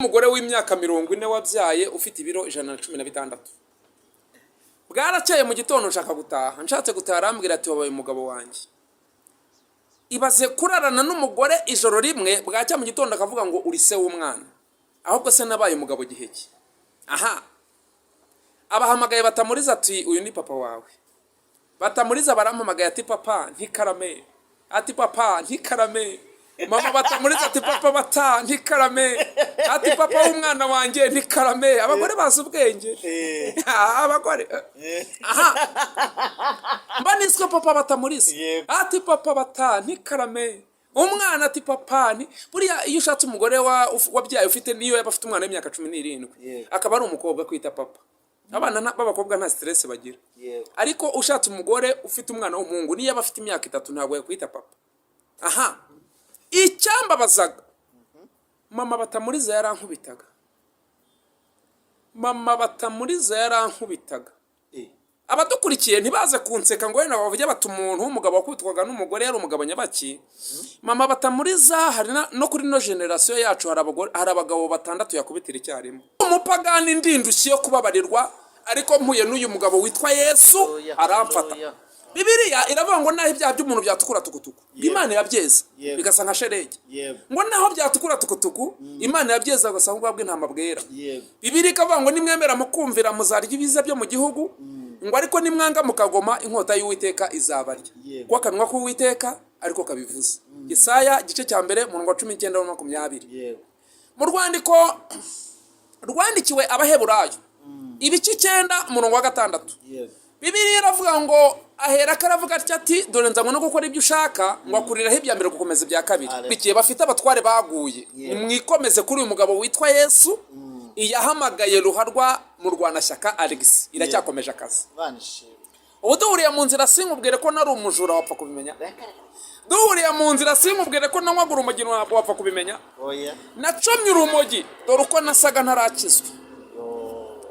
umugore w'imyaka 40 wabyaye ufite ibiro 116. Bwarakeye mu gitondo nshaka gutaha, nshatse gutaha arambwira ati wabaye umugabo wanjye. Ibaze kurarana n'umugore ijoro rimwe, bwacya mu gitondo akavuga ngo uri se w'umwana. Ahubwo se nabaye umugabo giheki. Aha. Abahamagaye Batamuriza ati uyu ni papa wawe. Batamuriza barampamagaye ati papa ntikarame. Ati papa ntikarame. Mama Batamuriza ati papa bata ntikarame. Ati papa w'umwana wanjye ntikarame. Abagore bazi ubwenge. Abagore. Aha. Mbaniswe papa Batamuriza. Ati papa bata ntikarame. Umwana ati papa ni buriya iyo ushatse umugore wabyaye ufite niyo yaba afite umwana w'imyaka 17 akaba ari umukobwa kwita papa. Abana b'abakobwa nta stress bagira. Ariko ushatse umugore ufite umwana w'umuhungu niyo yaba afite imyaka 3 ntabwo yakwita papa. Aha. Icyambabazaga. Mama Batamuriza yarankubitaga. Mama Batamuriza yarankubitaga. Abadukurikiye ntibaze kunseka ngo wenda bavuge bati umuntu w'umugabo wakubitwaga n'umugore yari umugabo nyabaki. Mama Batamuriza hari no kuri no generation yacu hari abagabo 6 yakubitira icyarimwe. Umupagani ndindushye yo kubabarirwa ariko mpuye n'uyu mugabo witwa Yesu aramfata. Bibiliya iravuga ngo naho ibyaha by'umuntu byatukura tukutuku Imana yabyeza bigasa nka sherege. Ngo naho byatukura tukutuku Imana yabyeza gasa ubwa bw'intama bwera. Bibiliya ikavuga ngo nimwemera mukumvira muzarya ibiza byo mu gihugu. Ngo ariko nimwanga mukagoma inkota y'Uwiteka izabarya. Kwa kanwa k'Uwiteka ariko kabivuze. Yesaya gice cya mbere mu 19:20. Mu rwandiko rwandikiwe Abaheburayo ibice 9 mu 6. Bibiliya iravuga ngo ahera karavuga ati dore nzango no gukora ibyo ushaka ngo akuriraho ibya mbere gukomeza ibya kabiri. Bikiye bafite abatware baguye. Mwikomeze kuri uyu mugabo witwa Yesu. Iyahamagaye ruharwa mu Rwanashyaka Alex iracyakomeje akazi. Ubu duhuriye mu nzira sinkubwire ko nari umujura wapfa kubimenya. Duhuriye mu nzira sinkubwire ko nanywaga umugino wapfa kubimenya. Nacomye urumogi dore uko nasaga ntarakizwa.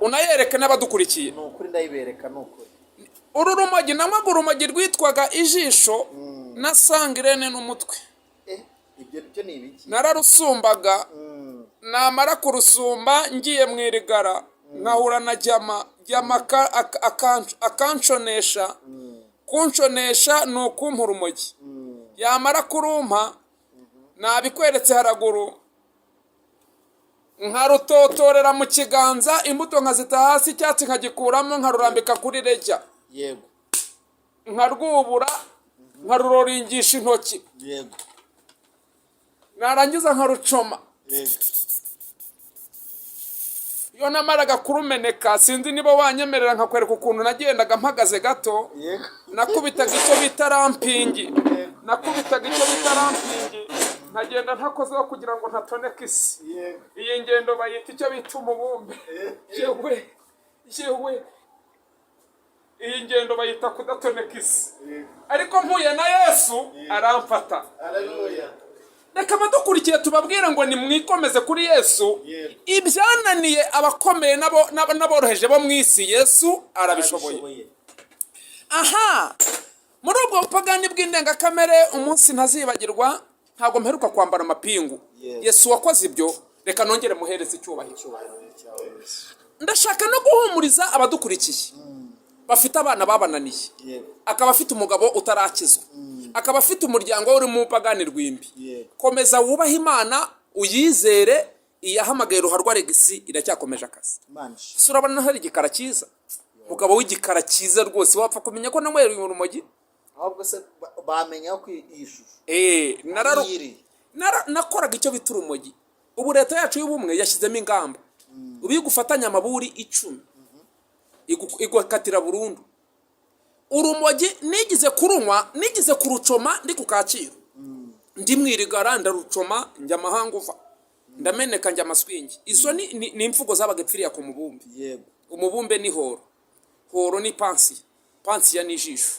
Unayereke n'abadukurikiye. Nukuri ndayibereka nukuri. Uru rumogi nanywaga urumogi rwitwaga ijisho na sangirene n'umutwe. Ibyo ni ibiki? Nararusumbaga. Namara kurusumba ngiye mwirigara nkahura na jama akanconesha kunconesha nukumpa urumogi yamara kurumpa nabikweretse haraguru nkarutotorera mu kiganza imbuto nkazita hasi icyatsi nkagikuramo nkarurambika kuri rejya nkarwubura nkaruroringisha intoki narangiza nkarucoma iyo namaraga kurumeneka sinzi niba wanyemerera nkakwereka ukuntu nagendaga mpagaze gato nakubitaga icyo bita rampingi nkagenda ntakozeho kugira ngo ntatoneke isi iyi ngendo bayita icyo bita umubumbe yewe iyi ngendo bayita kudatoneka isi ariko mpuye na Yesu aramfata. Reka badukurikiye tubabwira ngo nimwikomeze kuri Yesu. Ibyananiye abakomeye n'aboroheje bo mu isi Yesu arabishoboye. Aha. Muri ubwo bupagani bw'indengakamere umunsi ntazibagirwa ntabwo mperuka kwambara amapingu. Yesu wakoze ibyo reka nongere muhereze icyubahiro. Ndashaka no guhumuriza abadukurikiye. Bafite abana babananiye. Akaba afite umugabo utarakizwa. Akaba afite umuryango uri mu pagani rwimbi. Komeza wubaha Imana uyizere iyahamagaye ruharwa Alex iracyakomeje akazi. Surabana hari igikara cyiza. Mugabo w'igikara cyiza rwose wapfa kumenya ko namwe uyu rumogi. Ahubwo se bamenya ko iyishusho. Nakoraga icyo bita urumogi. Ubu leta yacu y'ubumwe yashyizemo ingamba. Ubi gufatanya amaburi 10. Igwakatira burundu. Urumogi nigize kurunywa nigize kurucoma ndi ku Kacyiru. Ndi mwirigara ndarucoma njya mahanga uva. Ndameneka njya maswingi. Izo ni imvugo zabagepfiriya ku mubumbe. Umubumbe ni horo. Horo ni pansi. Pansi ya nijisho.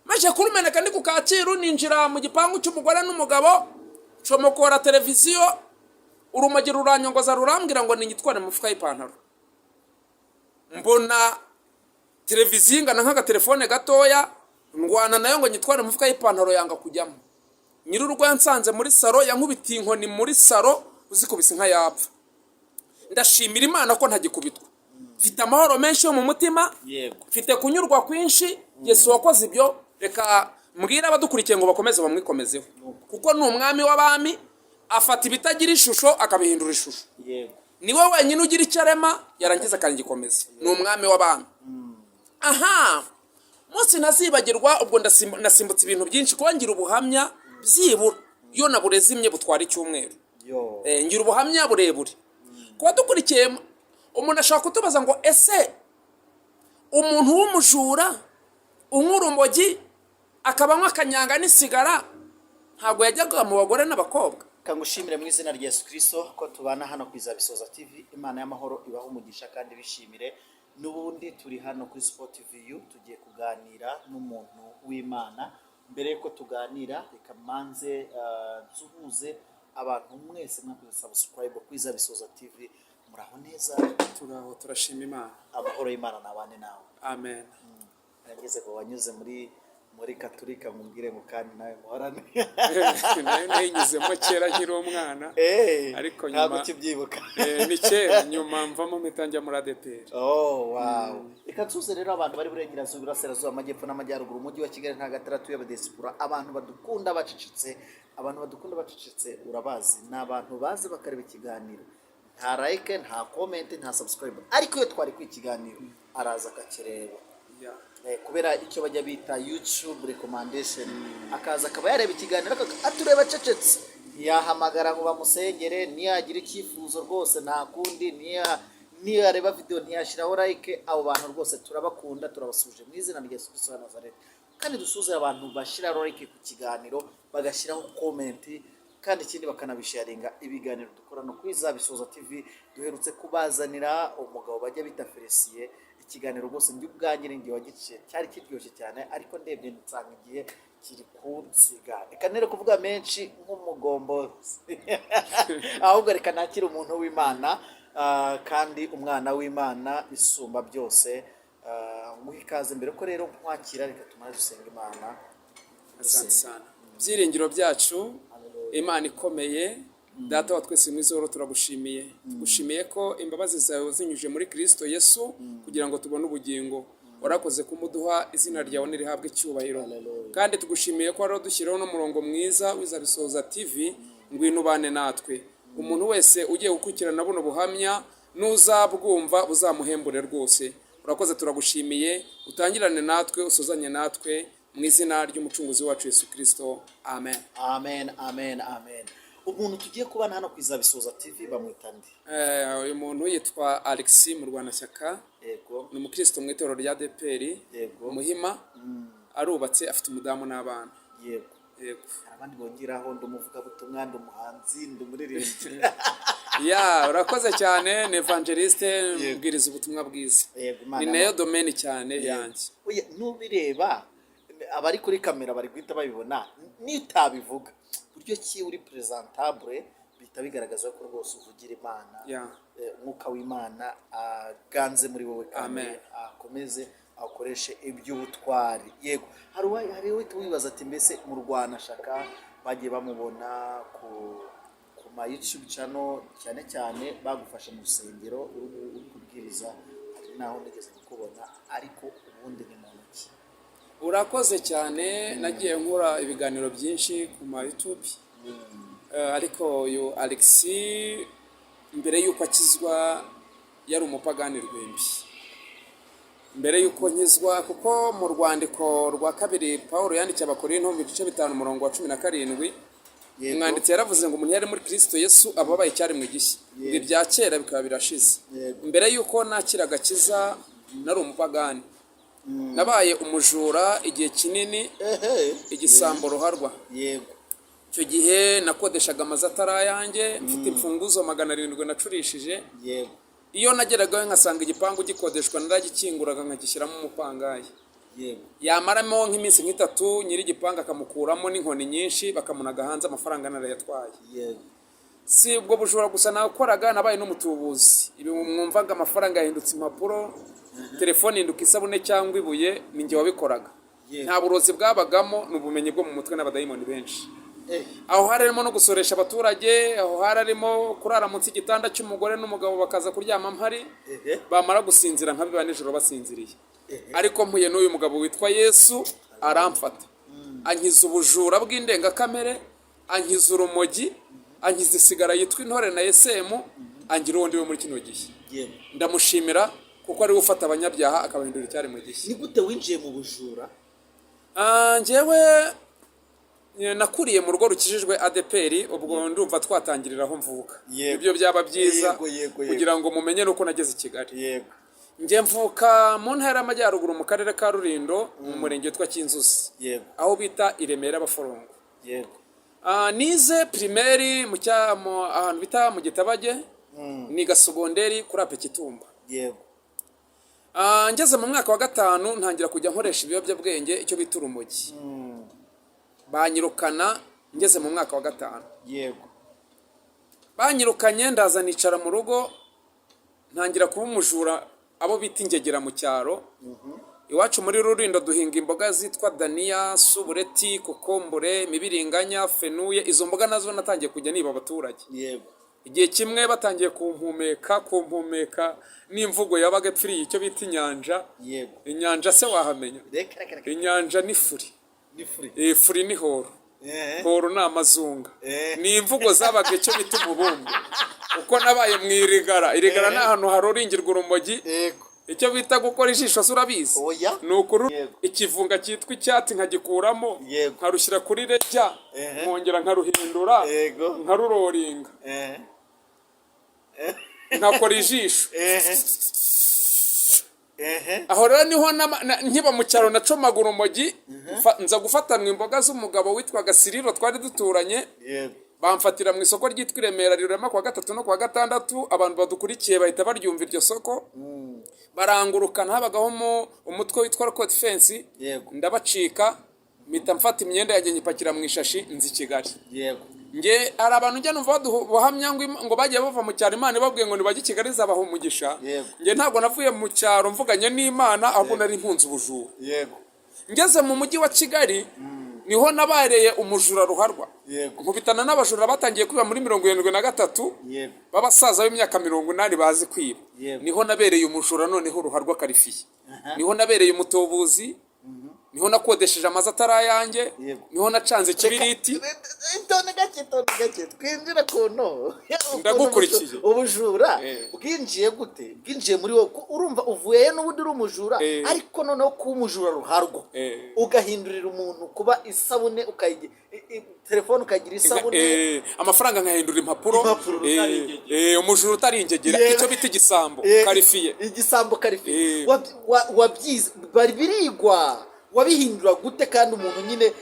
Maje kurumeneka ndi ku Kacyiru ninjira mu gipangu cy'umugore n'umugabo. Comokora televiziyo. Urumogi ruranyongoza rurambwira ngo ningitware mu mufuka y'ipantaro. Mbona televiziyo ingana nk'aga telefone gatoya ngwana nayo ngo nyitware mu mufuka y'ipantaro yanga kujyamo. Nyirurugo yansanze muri saro yankubitiye inkoni muri saro uzikubise inka yapfa. Ndashimira Imana ko ntagikubitwa, mfite amahoro menshi yo mu mutima, yego mfite kunyurwa kwinshi. Yesu wakoze ibyo, reka mbwira abadukurikiye ngo bakomeze bamwikomezeho, kuko ni umwami w'abami, afata ibitagira ishusho akabihindura ishusho. yego Niwe wenyine ugira icyo arema yarangiza akangikomeza. Ni umwami w'abami. Aha, munsi ntazibagirwa, ubwo nasimbutse ibintu byinshi kuba ngira ubuhamya byibura iyo naburezimye butwara icyumweru. yo Ngira ubuhamya burebure. Kuba dukurikiye, umuntu ashaka kutubaza ngo ese umuntu w'umujura unywa urumogi akaba anywa akanyanga n'isigara ntabwo yajyaga mu bagore n'abakobwa? kangushimire mu izina rya Yesu Kristo ko tubana hano ku Izabisoza TV. Imana y'amahoro ibaho umugisha kandi bishimire. N'ubundi turi hano kuri Sport TV tugiye kuganira n'umuntu w'Imana. Mbere yuko tuganira reka manze nsuhuze abantu mwese mwakoze subscribe ku Izabisoza TV. Muraho neza? Turaho, turashima Imana. Amahoro y'Imana nabane nawe. Amen. Nageze ko wanyuze muri Katolika mumbwire ngo kandi nawe muhorane. Nayo nayinyuzemo kera nkiri umwana, ariko nyuma ntabwo kibyibuka. ni kera, nyuma mvamo mpita njya muri ADPR. Oh wow. Reka nsuze rero abantu bari burengerazuba, iburasirazuba, amajyepfo n'amajyaruguru, umujyi wa Kigali nta gatandatu y'abadesipura, abantu badukunda bacecetse, urabazi, ni abantu bazi bakareba ikiganiro, nta like, nta comment, nta subscribe, ariko iyo twari ku ikiganiro araza akakireba. Kubera icyo bajya bita YouTube recommendation, akaza akaba yareba ikiganiro atureba acecetse, ntiyahamagara ngo bamusengere, ntiyagira icyifuzo rwose, nta kundi, ntiyareba video, ntiyashyiraho like. Abo bantu rwose turabakunda, turabasuje mu izina rya Yesu Kristo wa Nazareth. Kandi dusuze abantu bashyiraho like ku kiganiro, bagashyiraho comment, kandi ikindi bakanabisharinga ibiganiro dukora no kuri Izabisoza TV. Duherutse kubazanira umugabo bajya bita Felicien, ikiganiro rwose ndi ubwangire ngiye wagice cyari kiryoshye cyane, ariko ndebye nsanga igihe kiri kunsiga. Reka nere kuvuga menshi nk'umugombo ahubwo reka nakira umuntu w'Imana, kandi umwana w'Imana isumba byose. Nguhe ikaze mbere ko rero nkwakira, reka tumare dusenga Imana. Asante sana. Byiringiro byacu, Imana ikomeye, Data wa twese mwizoro, turagushimiye. Tugushimiye ko imbabazi zawe zinyuje muri Kristo Yesu kugira ngo tubone ubugingo. Warakoze kumuduha, izina ryawe nirihabwe icyubahiro. Kandi tugushimiye ko wari dushyiraho n'umurongo mwiza w'Izabisoza TV, ngwino ubane natwe. Umuntu wese ugiye gukurikirana buno buhamya n'uzabwumva buzamuhembure rwose. Urakoze, turagushimiye, utangirane natwe, usozanye natwe, mu izina ry'umucunguzi wacu Yesu Kristo. Amen. Amen, amen, amen. Umuntu tugiye kubana hano ku Izabisoza TV bamwita nde? Uyu muntu yitwa Alexis Murwanashyaka. Yego. Ni umukristo mu itorero rya ADPR. Yego. Muhima. Arubatse, afite umudamu n'abana. Yego. Yego. Abandi bongeraho ndumuvuga butumwa, ndumuhanzi, ndumuririmbyi. Urakoze cyane, ni evangeliste, mbwiriza ubutumwa bwiza. Ni nayo domaine cyane yanjye. Oya, nubireba abari kuri kamera bari guhita babibona, nitabivuga buryo ki uri presentable, bita bigaragaza ko rwose uvugira Imana. Umwuka w'Imana aganze muri wowe, kandi akomeze akoreshe iby'ubutwari. Yego, hari wibaza ati mbese mu Rwanashyaka bagiye bamubona ku ma YouTube channel, cyane cyane bagufashe mu rusengero uri kubwiriza, ari naho nigeze kukubona, ariko ubundi ni muntu ki? Urakoze cyane, nagiye nkora ibiganiro byinshi ku ma YouTube, ariko uyu Alexis mbere y'uko akizwa yari umupagani rwembi. Mbere y'uko nkizwa, kuko mu rwandiko rwa kabiri Pawulo yandikiye Abakorinto mu bice 5:17, umwanditsi yaravuze ngo umuntu yari muri Kristo Yesu ababaye cyari mu gishya, ibya kera bikaba birashize. Mbere y'uko nakira agakiza nari umupagani, nabaye umujura igihe kinini, igisambo ruharwa. Yego. Icyo gihe nakodeshaga amazu atari ayanjye, mfite imfunguzo 700 nacurishije. Yego. Iyo nageragaho nkasanga igipangu gikodeshwa, naragikinguraga nkagishyiramo umupangayi. Yego. Yamaramo nk'iminsi nk'itatu, nyiri igipangu akamukuramo n'inkoni nyinshi, bakamunaga hanze, amafaranga narayatwaye. Yego. Si ubwo bujura gusa nakoraga, nabaye n'umutubuzi. Ibi mwumvaga amafaranga yahindutse impapuro, telefone hinduka isabune cyangwa ibuye, ni njye wabikoraga. Nta burozi bwabagamo, n'ubumenyi bwo mu mutwe n'abadayimoni benshi. aho harimo no gusoresha abaturage, aho harimo kurara munsi y'igitanda cy'umugore n'umugabo bakaza kuryama mpari, bamara gusinzira nka biba nijoro basinziriye. Ariko mpuye n'uyu mugabo witwa Yesu aramfata, ankiza ubujura bw'indengakamere, ankiza urumogi, ankiza isigara yitwa intore na esemu, angira uwo ndiwe muri kino gihe. Ndamushimira kuko ari gufata abanyabyaha akabahindura icyari mu gihe. Ni gute winjiye mu bujura? Njyewe nakuriye mu rugo rukijijwe ADPR, ubwo ndumva twatangirira aho mvuka. Ibyo byaba byiza kugira ngo mumenye nuko nageze i Kigali. Njye mvuka mu ntara y'Amajyaruguru mu karere ka Rulindo mu murenge witwa Kinzuzi, aho bita i Remera Abaforongo. Nize primaire ahantu bita mu Gitabage, niga segonderi kuri APE Kitumba. Ngeze mu mwaka wa 5 ntangira kujya nkoresha ibiyobyabwenge, icyo bita urumogi. Banyirukana ngeze mu mwaka wa 5. Banyirukanye ndaza nicara mu rugo, ntangira kuba umujura, abo bita ingegera mu cyaro. Iwacu muri Rulindo duhinga imboga zitwa dania, subureti, kokombure, mibiringanya, fenuye. Izo mboga nazo natangiye kujya niba abaturage. Igihe kimwe batangiye kumpumeka n'imvugo yabaga epfiriye, icyo bita inyanja. Inyanja se wahamenya? Inyanja ni furi. Furi ni horo. Horo ni amazunga. Ni imvugo zabaga icyo bita umubumbe. Uko nabaye mu irigara ni ahantu haroringirwa urumogi. Icyo bita gukora ijisho surabizi. Ni ukuru ikivunga cyitwa icyatsi nkagikuramo, nkarushyira kuri rejya, nkongera nkaruhindura, nkaruroringa, nkakora ijisho. Aho rero niho nkiba mu cyaro nacomaga urumogi, nza gufatanwa imboga z'umugabo witwaga Siriro twari duturanye. Bamfatira mu isoko ryitwa i Remera rirema kwa 3 no kwa 6. Abantu badukurikiye bahita baryumva iryo soko, barangurukana. Habagaho umutwe witwa Court Fence, ndabacika, mpita mfata imyenda yanjye nyipakira mu ishashi nzi Kigali. Nge ari abantu njya numva bahamya ngo bagiye bava mu cyaro Imana ibabwiye ngo nibajye Kigali zabaha umugisha. Nge ntabwo navuye mu cyaro mvuganye n'Imana, ahubwo nari mpunze ubujura. Ngeze mu mujyi wa Kigali niho nabareye umujura ruharwa. Nkubitana n'abajura batangiye kwiba muri 73, babasaza b'imyaka 80 bazi kwiba. Niho nabereye umujura noneho ruharwa karifiye. Niho nabereye umutobuzi, niho nakodesheje amazi atarayange, niho nacanze kibiriti. Tone gake twinjira kuno. Ndagukurikiye. Ubujura bwinjiye gute? Bwinjiye muri wowe, urumva uvuye n'ubundi uri umujura, ariko noneho ku umujura ruharwa ugahindurira umuntu kuba isabune, ukayigira telefone, ukagira isabune, amafaranga nkahindura impapuro. Umujura utaringegera, icyo bita igisambo karifiye. Igisambo karifiye. Wabyize bari birigwa, wabihindura gute? Kandi umuntu nyine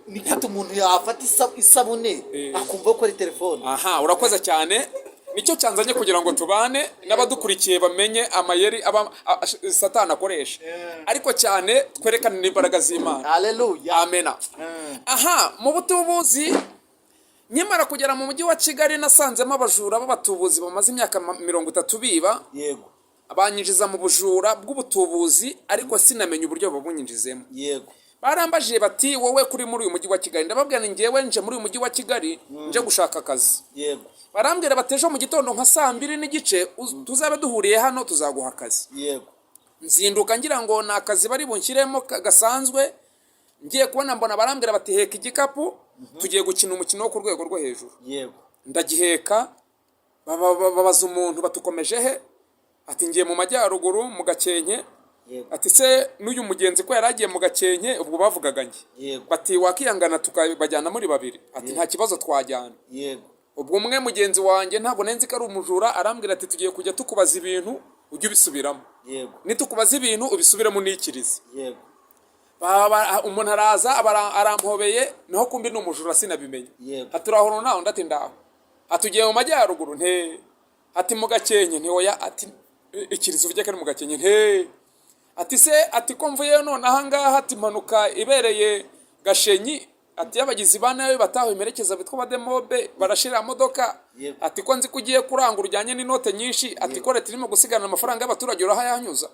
ni gute umuntu yafata isabune akumva ko ari telefone? Urakoze cyane. Nicyo cyanzanye kugira ngo tubane n'abadukurikiye bamenye amayeri Satani akoresha. Ariko cyane twerekane n'imbaraga z'Imana. Haleluya. Amena. Mu butubuzi nyimara kugera mu mujyi wa Kigali nasanzemo abajura b'abatubuzi bamaze imyaka 30 biba. Abanyinjiza mu bujura bw'ubutubuzi, ariko sinamenye uburyo babunyinjizemo. Barambajije bati wowe kuri muri uyu mujyi wa Kigali? Ndababwira ngewe nje muri uyu mujyi wa Kigali nje gushaka akazi. Barambwira batejo mu gitondo nka 2:30 tuzabe duhuriye hano tuzaguha akazi. Nzinduka ngira ngo na akazi bari bunshyiremo gasanzwe. Ngiye kubona mbona barambwira bati heka igikapu, tugiye gukina umukino wo ku rwego rwo hejuru. Ndagiheka, babaza umuntu batukomeje he? Ati ngiye mu Majyaruguru mu Gakenke. Ati se n'uyu mugenzi ko yaragiye mu Gakenke, ubwo bavugaga nge. Bati wakiyangana tukabajyana muri babiri. Ati nta kibazo twajyana. Ubwo umwe mugenzi wanjye ntabwo nenzi ko ari umujura, arambwira ati tugiye kujya tukubaza ibintu ujye ubisubiramo. Nitukubaza ibintu ubisubiremo nikirize. Umuntu araza arampobeye, naho kumbi n'umujura sinabimenye. Aturahoro naho ndati ndaho. Atugiye mu Majyaruguru nte. Ati mu Gakenke nte oya. Ati ikirizo uvuge ko mu Gakenke nte. Ati se ati ko mvuye none ahangaha, ati manuka ibereye Gashenyi. Ati yabagizi bana bataho imerekeza bitwa bademobe barashira modoka. Ati ko nzi kugiye kuranga urujyanye n'inote nyinshi. Ati ko leta irimo gusigana amafaranga y'abaturage urahayanyuza.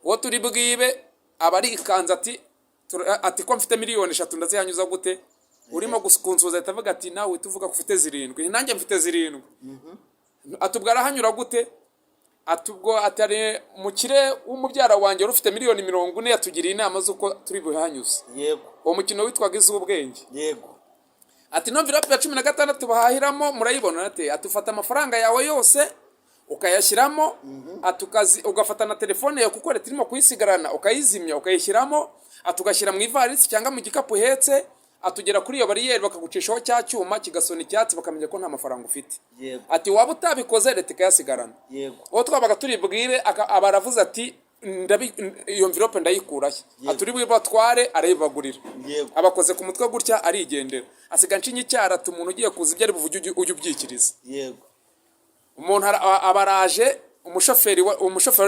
Wo turi bwibe abari ikanza ati ko mfite 3 miliyoni ndazihanyuza gute? urimo kunsuhuza ahita avuga ati nawe uhita uvuga ko ufite 7. Nanjye mfite 7. Atubwo arahanyura gute? Atubwo atari mukire w'umubyara wanjye wari ufite miliyoni 40 yatugiriye inama z'uko turi buhanyuze. Yego. Uwo mukino witwaga iz'ubwenge. Yego. Ati no envelope ya 16 bahahiramo murayibona ate? Atufata amafaranga yawe yose ukayashyiramo, ugafata na telefone yawe kuko leta irimo kuyisigarana ukayizimya ukayishyiramo, atugashyira mu ivarisi cyangwa mu gikapu hetse, atugera kuri iyo bariyeri bakagucishaho cya cyuma kigasona icyatsi bakamenya ko nta mafaranga ufite. Yego. Ati waba utabikoze leta ikayasigarana. Yego. Uwo twabaga turi bwire abaravuze ati iyo envelope ndayikuraho. Aturi bwibatware arayibagurira. Abakoze ku mutwe gutya arigendera. Asiga nshinye icyara tumuntu ugiye kuza ibyo ari buvuge ujye ubyikiriza. Yego. Umuntu abaraje umushoferi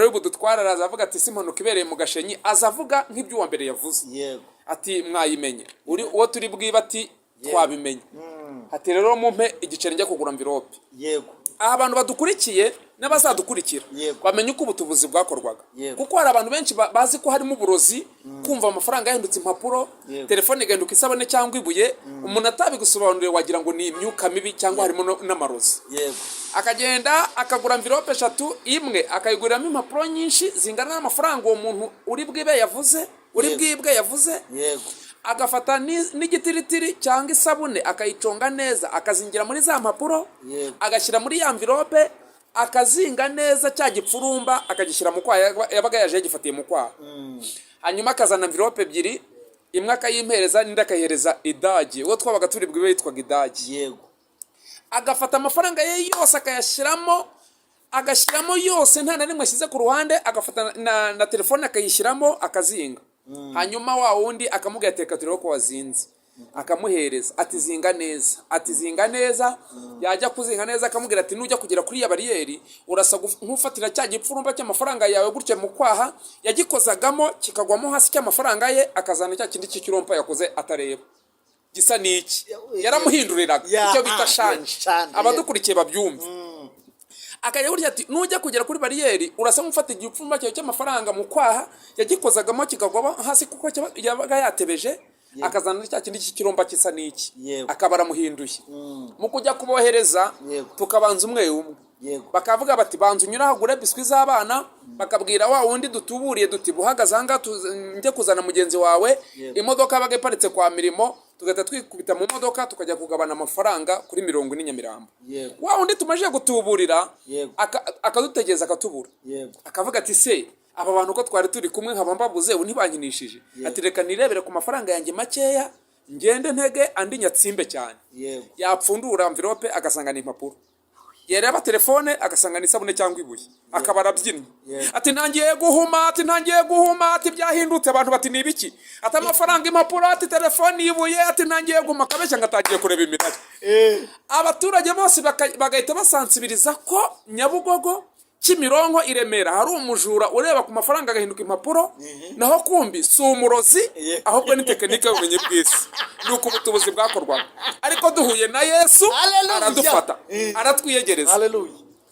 w'ubudutwara araza avuga ati simpanuka ibereye mu Gashenyi, azavuga nk'ibyo uwa mbere yavuze. Yego. Ati mwayimenye uwo turi bwiba ati twabimenye. Ati rero mumpe igiceri njya kugura envelope. Yego. Abantu badukurikiye n'abazadukurikira bamenye uko ubutubuzi bwakorwaga, kuko hari abantu benshi bazi ko harimo uburozi, kumva amafaranga yahindutse impapuro, telefone igahinduka isabone cyangwa ibuye, umuntu atabigusobanuriye wagira ngo ni imyuka mibi cyangwa harimo n'amarozi. Akagenda akagura envelope 3, imwe akayiguriramo impapuro nyinshi zingana n'amafaranga uwo muntu uri bwibe yavuze. Agafata n'igitiritiri cyangwa isabune akayiconga neza akazingira muri za mpapuro, agashyira muri ya envelope, akazinga neza cya gipfurumba akagishyira mu kwaha yabaga yaje yagifatiye mu kwaha. Hanyuma akazana envelope 2, imwe akayimpereza n'indi akayihereza idagi. Uwo twabaga turi bwibe yitwaga idagi. Yego. Agafata amafaranga ye yose agashyiramo yose nta na rimwe ashyize ku ruhande, agafata na telefone akayishyiramo akazinga. Hanyuma wa wundi akamubwira teka turebe ko wazinze, akamuhereza ati zinga neza, yajya kuzinga neza akamubwira ati nujya kugera kuri ya bariyeri urasa nk'ufatira cya gipfurumba cy'amafaranga yawe gutya mu kwaha yagikozagamo kikagwamo hasi cy'amafaranga ye, akazana cya kindi cy'ikirompa yakoze atareba gisa n'iki, yaramuhinduriraga icyo bita shanje. Abadukurikiye babyumva. Akajya gutya ati nujya kugera kuri bariyeri urasa nk'ufata igipfumba cyawe cy'amafaranga mu kwaha yagikozagamo kikagwa hasi kuko yabaga yatebeje, akazana cya kindi cy'ikiromba kisa n'iki, akabara muhinduye. Mu kujya kubohereza tukabanza umwe. Bakavuga bati banza unyura hagure biswi z'abana, bakabwira wa wundi dutuburiye duti buhagaze anga njye kuzana mugenzi wawe, imodoka baga iparitse kwa Mirimo, tugahita twikubita mu modoka tukajya kugabana amafaranga kuri 40 n'Inyamirambo. Wa wundi tumaje gutuburira akadutegeza akatubura, akavuga ati se aba bantu ko twari turi kumwe nkaba mbabuze ntibankinishije, ati reka nirebere ku mafaranga yanjye makeya ngende ntege andi nyatsimbe cyane. Yapfundura envelope agasanga ni impapuro, yareba telefone agasanga ni isabune cyangwa ibuye, akabara byinye. Ati ntangiye guhuma, ati byahindutse. Abantu bati nibiki? Ati amafaranga impapuro, ati telefone ibuye, ati ntangiye guhuma. Kabeshya ngatagiye kureba imirari. Abaturage bose bagahita basansibiriza ko Nyabugogo, Kimironko, i Remera hari umujura ureba ku mafaranga agahinduka impapuro, naho kumbi si umurozi ahubwo ni tekinike y'ubumenyi bw'isi. Nuko ubutubuzi bwakorwaga, ariko duhuye na Yesu aradufata aratwiyegereza.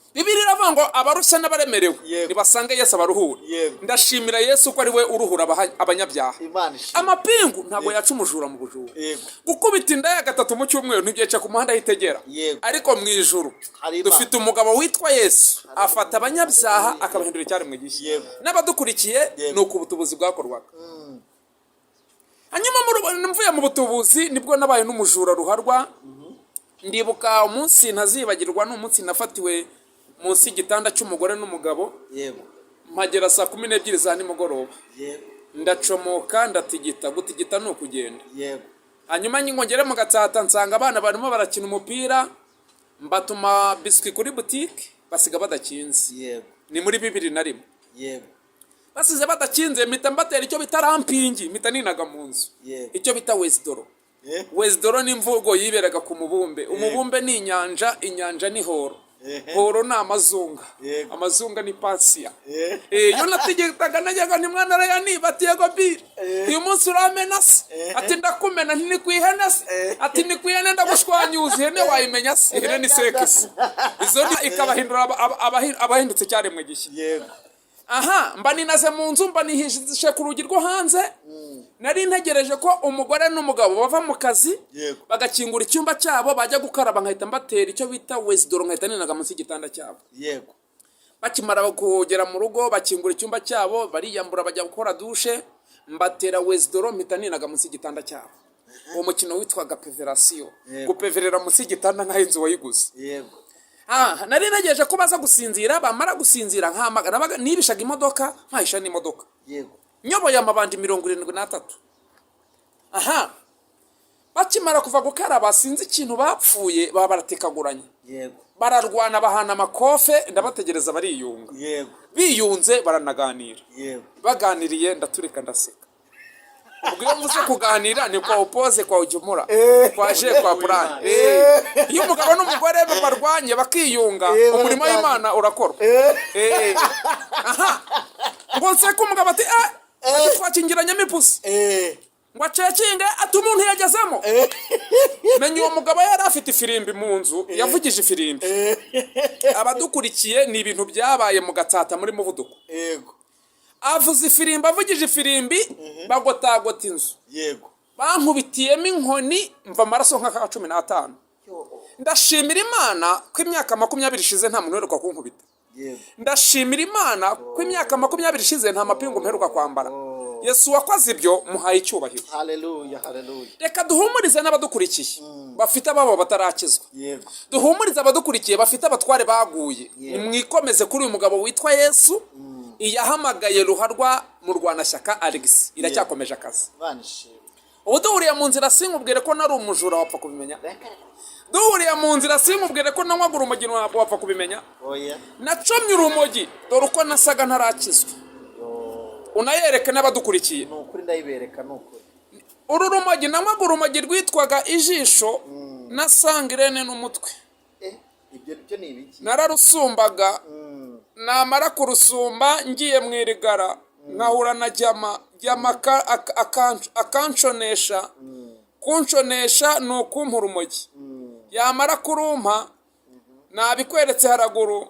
Bibiliya iravuga ngo abarushya n'abaremerewe nibasange Yesu abaruhura. Ndashimira Yesu ko ari we uruhura abanyabyaha. Amapingu ntabwo yaca umujura mu bujura, gukubita inda ya 3 mu cyumweru ntibyeca ku muhanda hitegera, ariko mu ijuru dufite umugabo witwa Yesu afata abanyabyaha akabahindura icyaremwe gishya. N'abadukurikiye nuko ubutubuzi bwakorwaga. Hanyuma mvuye mu butubuzi nibwo nabaye n'umujura ruharwa. Ndibuka umunsi ntazibagirwa, n'umunsi nafatiwe munsi y'igitanda cy'umugore n'umugabo. Mpagera saa 12 za nimugoroba. Ndacomoka gutigita no kugenda. Hanyuma nyingongere mu Gatsata nsanga abana barimo barakina umupira, mbatuma biswi kuri boutique basiga badakinze. Ni muri 2001. Basize badakinze mpita mbatera icyo bita rampingi, mpita ninaga mu nzu. Icyo bita Wesdoro. Wesdoro ni imvugo yiberaga ku mubumbe. Umubumbe ni inyanja ni horo. Horo ni amazunga ni pansiya. Yo nategekaga najyaga ni mwana arayani batiyego biri. Uyu munsi uramena se, ati ndakumena ntikwihene se, ati nikwihene ndagushwanyuza ihene wayimenya se, ihene ni sekisi. Izo ni ikabahindura abahindutse cyaremwe gishya. Aha mba ninaze mu nzu, mba nihishe ku rugi rwo hanze, nari ntegereje ko umugore n'umugabo bava mu kazi Yego. bagakingura icyumba cyabo bajya gukaraba nkahita mbatera icyo bita wesidoro nkahita ninaga munsi y'igitanda cyabo. Yego. Bakimara kugera mu rugo bakingura icyumba cyabo bariyambura bajya gukora dushe mbatera wesidoro mpita ninaga munsi y'igitanda cyabo. Uwo mukino witwaga peverasiyo. Gupeverera munsi y'igitanda nk'aho inzu wayiguze. Yego. Nari nagejeje ko baza gusinzira bamara gusinzira nkamagana nibishaga imodoka nkahisha n'imodoka. Yego. Nyoboye amabandi 73. Bakimara kuva gukaraba sinzi ikintu bapfuye baba baratekaguranye. Yego. Bararwana bahana amakofe ndabategereza bariyunga. Yego. Biyunze baranaganira. Yego. Baganiriye ndaturika ndaseka. Ubwo iyo mvuze kuganira ni kwa opoze kwa ujumura. Kwaje kwa Brian. Iyo umugabo n'umugore barwanye bakiyunga umurimo w'Imana urakorwa. Ngo nseko umugabo ati twakingiranye mipusi. Ngo acekinge ati umuntu yagezemo. Menye uwo mugabo yari afite ifirimbi mu nzu yavugije ifirimbi. Abadukurikiye ni ibintu byabaye mu Gatsata muri Muvuduko. Yego. Avuze ifirimbi avugije ifirimbi bagotagota inzu. Yego. Bankubitiyemo inkoni mva amaraso nka 15. Ndashimira Imana ko imyaka 20 ishize nta muntu uheruka kunkubita. Yego. Ndashimira Imana ko imyaka 20 ishize nta mapingu mperuka kwambara. Yesu wakoze ibyo muhaye icyubahiro. Haleluya, haleluya. Reka duhumurize n'abadukurikiye bafite ababo batarakizwa. Yego. Duhumurize abadukurikiye bafite abatware baguye. Nimwikomeze kuri uyu mugabo witwa Yesu. Iyahamagaye ruharwa mu Rwanashyaka Alex iracyakomeje akazi. Banishimye. Ubu duhuriye mu nzira sinkubwire ko nari umujura wapfa kubimenya. Duhuriye mu nzira sinkubwire ko nanywaga urumogi wapfa kubimenya. Oya. Nacomye urumogi dore uko nasaga ntarakizwa. Unayereke n'abadukurikiye. Nukuri ndayibereka nukuri. Uru rumogi nanywaga urumogi rwitwaga ijisho na sangirene n'umutwe. Ibyo ni ibiki? Nararusumbaga. Namara kurusumba ngiye mwirigara nkahura na jama akanconesha kunconesha ni ukumpa urumogi yamara kurumpa nabikweretse haraguru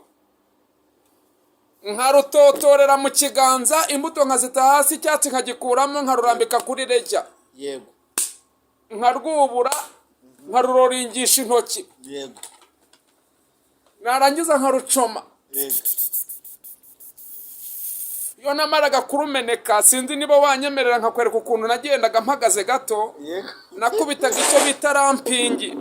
nkarutotorera mu kiganza imbuto nkazita hasi icyatsi nkagikuramo nkarurambika kuri rejya. Yego. Nkarwubura nkaruroringisha intoki. Yego. Narangiza nkarucoma. Yego. Iyo namaraga kurumeneka sinzi niba wanyemerera nkakwereka ukuntu nagendaga mpagaze gato. Yego. Nakubitaga icyo bita rampingi.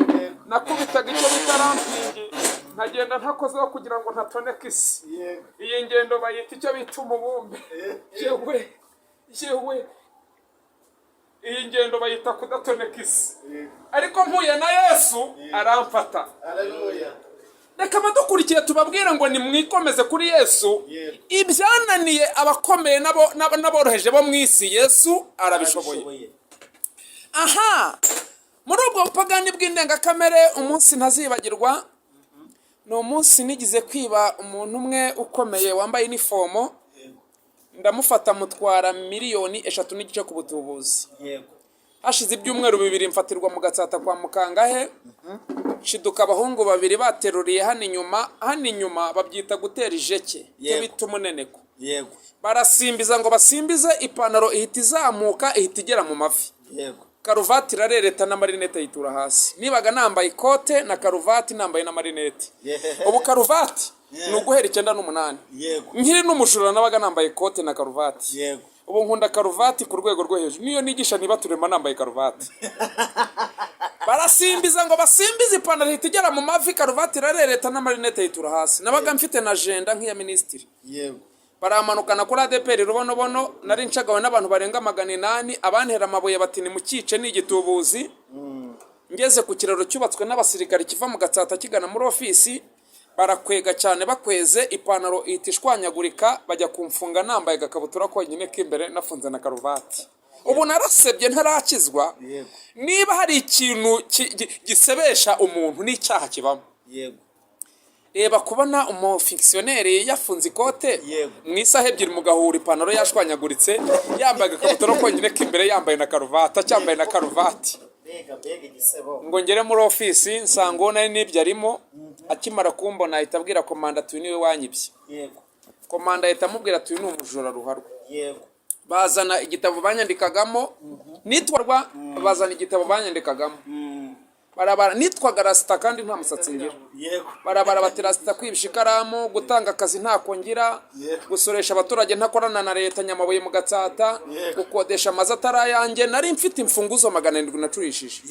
Nkagenda ntakozeho kugira ngo ntatoneke isi. Yego. Iyi ngendo bayita icyo bita umubumbe. Yewe. Iyi ngendo bayita kudatoneka isi. Ariko mpuye na Yesu aramfata. Haleluya. Reka badukurikiye tubabwira ngo nimwikomeze kuri Yesu. Ibyananiye abakomeye n'aboroheje bo mu isi Yesu arabishoboye. Muri ubwo bupagani bw'indengakamere umunsi ntazibagirwa ni umunsi nigize kwiba umuntu umwe ukomeye wambaye inifomo. Ndamufata mutwara 3 miliyoni n'igice ku butubuzi. Hashize ibyumweru 2 mfatirwa mu Gatsata kwa Mukangahe. Shiduka abahungu 2 bateruriye hano inyuma babyita gutera ijeke cyo bita umuneneko. Yego. Barasimbiza ngo basimbize ipantaro ihita izamuka ihita igera mu mavi. Yego. Karuvati irarereta na marinete yitura hasi. Nibaga nambaye ikote na karuvati nambaye na marinete. Ubu karuvati ni uguhera 98. Yego. Nkiri n'umujura nabaga nambaye ikote na karuvati. Yego. Ubu nkunda karuvati ku rwego rwo hejuru. Niyo nigisha ntibaturema nambaye karuvati. Barasimbiza ngo basimbize ipantaro ihita igera mu mavi karuvati irarereta na marinete yitura hasi. Nabaga mfite na agenda nk'iya ministry. Yego. Baramanukana kuri ADPR rubonobono nari ncagawe n'abantu barenga 800 abantera amabuye bati ni mukice ni igitubuzi. Ngeze ku kiraro cyubatswe n'abasirikari kiva mu Gatsata kigana muri ofisi barakwega cyane bakweze ipantaro itishwanyagurika bajya kumfunga nambaye gakabutura ko nyine k'imbere nafunze na karuvati. Ubu narasebye ntarakizwa. Niba hari ikintu gisebesha umuntu n'icyaha kibamo. Yego. Reba kubona umufiksiyoneri yafunze ikote mu isaha ebyiri mu gahura ipantaro yashwanyaguritse yambaye agakabutura ko nyine k'imbere yambaye na karuvati cyambaye na karuvati. Ngo ngere muri ofisi nsanga nari nibyo arimo akimara kumbona ahita abwira komanda tuyu niwe wanyibye. Yego. Komanda ahita amubwira tuyu ni umujura ruharwa. Yego. bazana igitabo banyandikagamo nitwarwa bazana igitabo banyandikagamo barabara nitwaga rasita kandi nta musatsi ngira barabara bati rasita kwibisha ikaramu gutanga akazi ntako ngira gusoresha abaturage ntakorana na leta Nyamabuye mu Gatsata gukodesha amazu atarayanjye nari mfite imfunguzo 700 nacurishije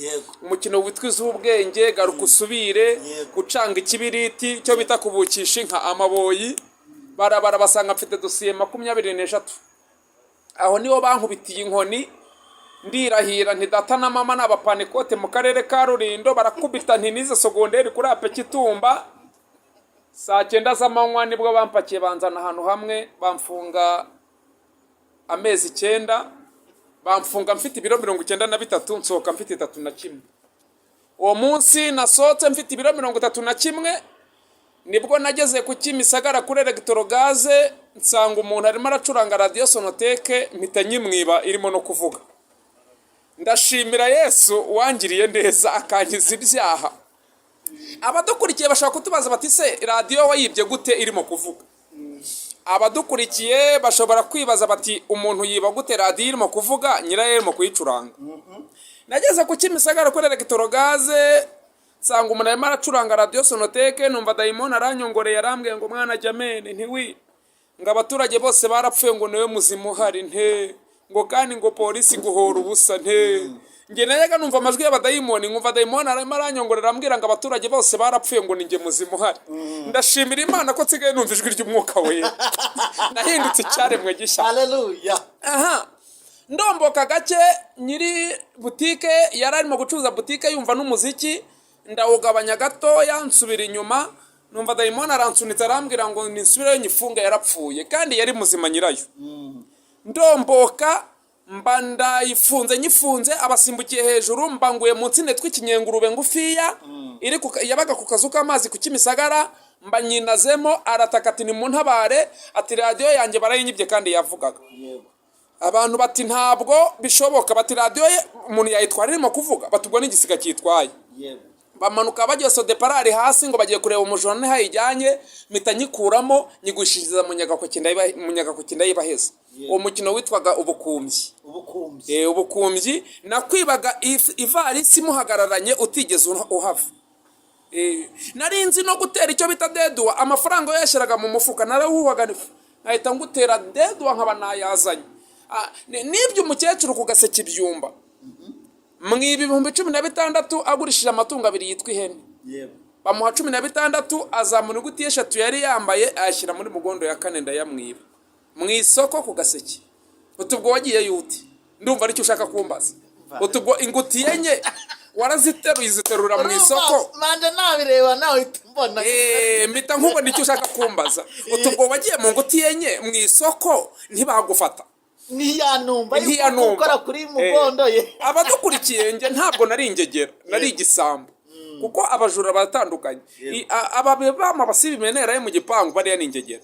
umukino witwa iz'ubwenge garuka usubire gucanga ikibiriti cyo bita kubukisha inka amaboyi barabara basanga mfite dosiye 23 aho niho bankubitiye inkoni ndirahira nti data na mama n'abapanikote mu karere ka Rulindo barakubita nti nize sogonderi kuri ape Kitumba saa 9 z'amanywa nibwo bampakiye banzana ahantu hamwe bamfunga amezi 9 bamfunga mfite ibiro 93 nsohoka mfite 31 uwo munsi nasohotse mfite ibiro 31 nibwo nageze ku Kimisagara kuri electrogaze nsanga umuntu arimo aracuranga radio sonoteke mpita nyimwiba irimo no kuvuga ndashimira Yesu wangiriye neza akankiza ibyaha abadukurikiye bashaka kutubaza bati se radio wayibye gute irimo kuvuga abadukurikiye bashobora kwibaza bati umuntu yiba gute radio irimo kuvuga nyirayo irimo kuyicuranga nageze ku Kimisagara kuri electrogaze nsanga umuntu arimo aracuranga radio sonoteke numva dayimoni aranyongoreye arambwiye ngo mwana Jamene ntiwi ngo abaturage bose barapfuye ngo niwe muzimu hari nte ngo kandi ngo polisi guhora ubusa nte nge nayaga numva amajwi y'abadayimoni nkumva dayimoni arimo aranyongorera ambwira ngo abaturage bose barapfuye ngo ninge muzimu hari ndashimira Imana ko nsigaye numva ijwi ry'umwuka we nahindutse icyaremwe gishya haleluya ndomboka gake nyiri butike yararimo gucuruza butike yumva n'umuziki ndawugabanya gatoya nsubira inyuma numva dayimoni aransunitse arambwira ngo nisubire nyifunga yarapfuye kandi yari muzima nyirayo ndomboka mba ndayifunze nyifunze abasimbukiye hejuru mbanguye munsi netwe ikinyengurube ngufiya iri yabaga ku kazu k'amazi ku Kimisagara mba nyinazemo arataka ati ni mu ntabare ati radio yanjye barayinyibye kandi yavugaga abantu bati ntabwo bishoboka bati radio ye umuntu yayitwara irimo kuvuga batubwo n'igisiga cyitwaye bamanuka bagiye so deparari hasi ngo bagiye kureba umujone hayijyanye mpita nyikuramo nyigushiriza mu nyagakoki ndayibaheza uwo mukino witwaga ubukumbyi nakwibaga ivarisi muhagararanye utigeze uhava nari nzi no gutera icyo bita deduwa amafaranga yashiraga mu mufuka narahuwaga nkahita ngutera deduwa nkaba nayazanye nibyo umukecuru ku Gaseke Ibyumba mwibi 16,000 agurishije amatungo 2 yitwa ihene bamuha 16 azamuna guti 3 yari yambaye ayashyira muri mugondo ya 4 ndayamwiba mwisoko ku Gaseke utubwo wagiye yuti ndumva ari cyo ushaka kumbaza utubwo ingutiye enye waraziteruye iziterura mu isoko manje nabireba nawe mbona mpita nkubona icyo ushaka kumbaza utubwo wagiye mu ngutiye enye mu isoko ntibagufata ntiyanumva gukora kuri mugondo ye abadukurikiye nge ntabwo nari ingegera nari igisambo kuko abajura batandukanye ababama basibimenera mu gipangu bari ya ningegera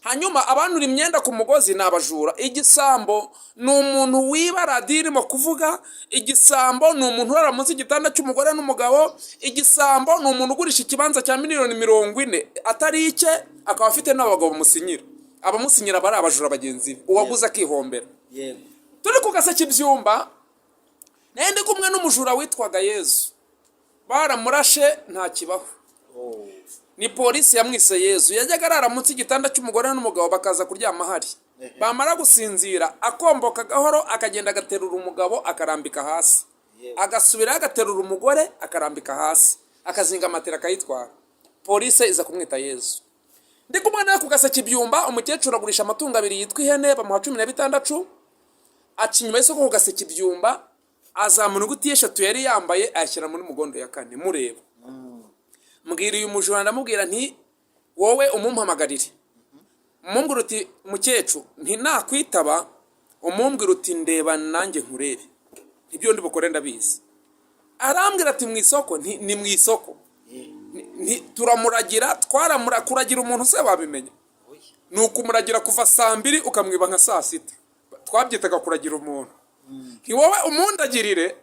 hanyuma abanura imyenda ku mugozi nabajura igisambo ni umuntu wiba radio irimo kuvuga igisambo ni umuntu urara munsi igitanda cy'umugore n'umugabo igisambo ni umuntu ugurisha ikibanza cya $40,000 atari icye akaba afite n'abagabo musinyira abamusinyira bari abajura bagenzi uwaguza akihombera turi ku Gaseke Ibyumba nende kumwe n'umujura witwaga Yezu baramurashe nta kibaho ni polisi yamwise Yezu yajyaga arara munsi igitanda cy'umugore n'umugabo bakaza kuryama hari bamara gusinzira akomboka gahoro akagenda agaterura umugabo akarambika hasi agasubira agaterura umugore akarambika hasi akazinga matera akayitwara polisi iza kumwita Yezu ndi kumwe nawe ku Gaseke Ibyumba umukecuru agurisha amatungo 2 yitwa ihene bamuha 16 aca inyuma y'isoko ku Gaseke Ibyumba azamuna guti 3 yari yambaye ayashyira muri mugondo ya 4 mureba mbwira uyu mujura ndamubwira nti wowe umumpamagarire umumbwira uti mukecuru nti nakwitaba umumbwira uti ndeba nanjye nkurebe ibyo ndi bukore ndabizi arambwira ati mu isoko ni mu isoko turamuragira kuragira umuntu se wabimenya nuko umuragira kuva saa 2 ukamwiba nka saa 6 twabyitaga kuragira umuntu ni wowe umundagirire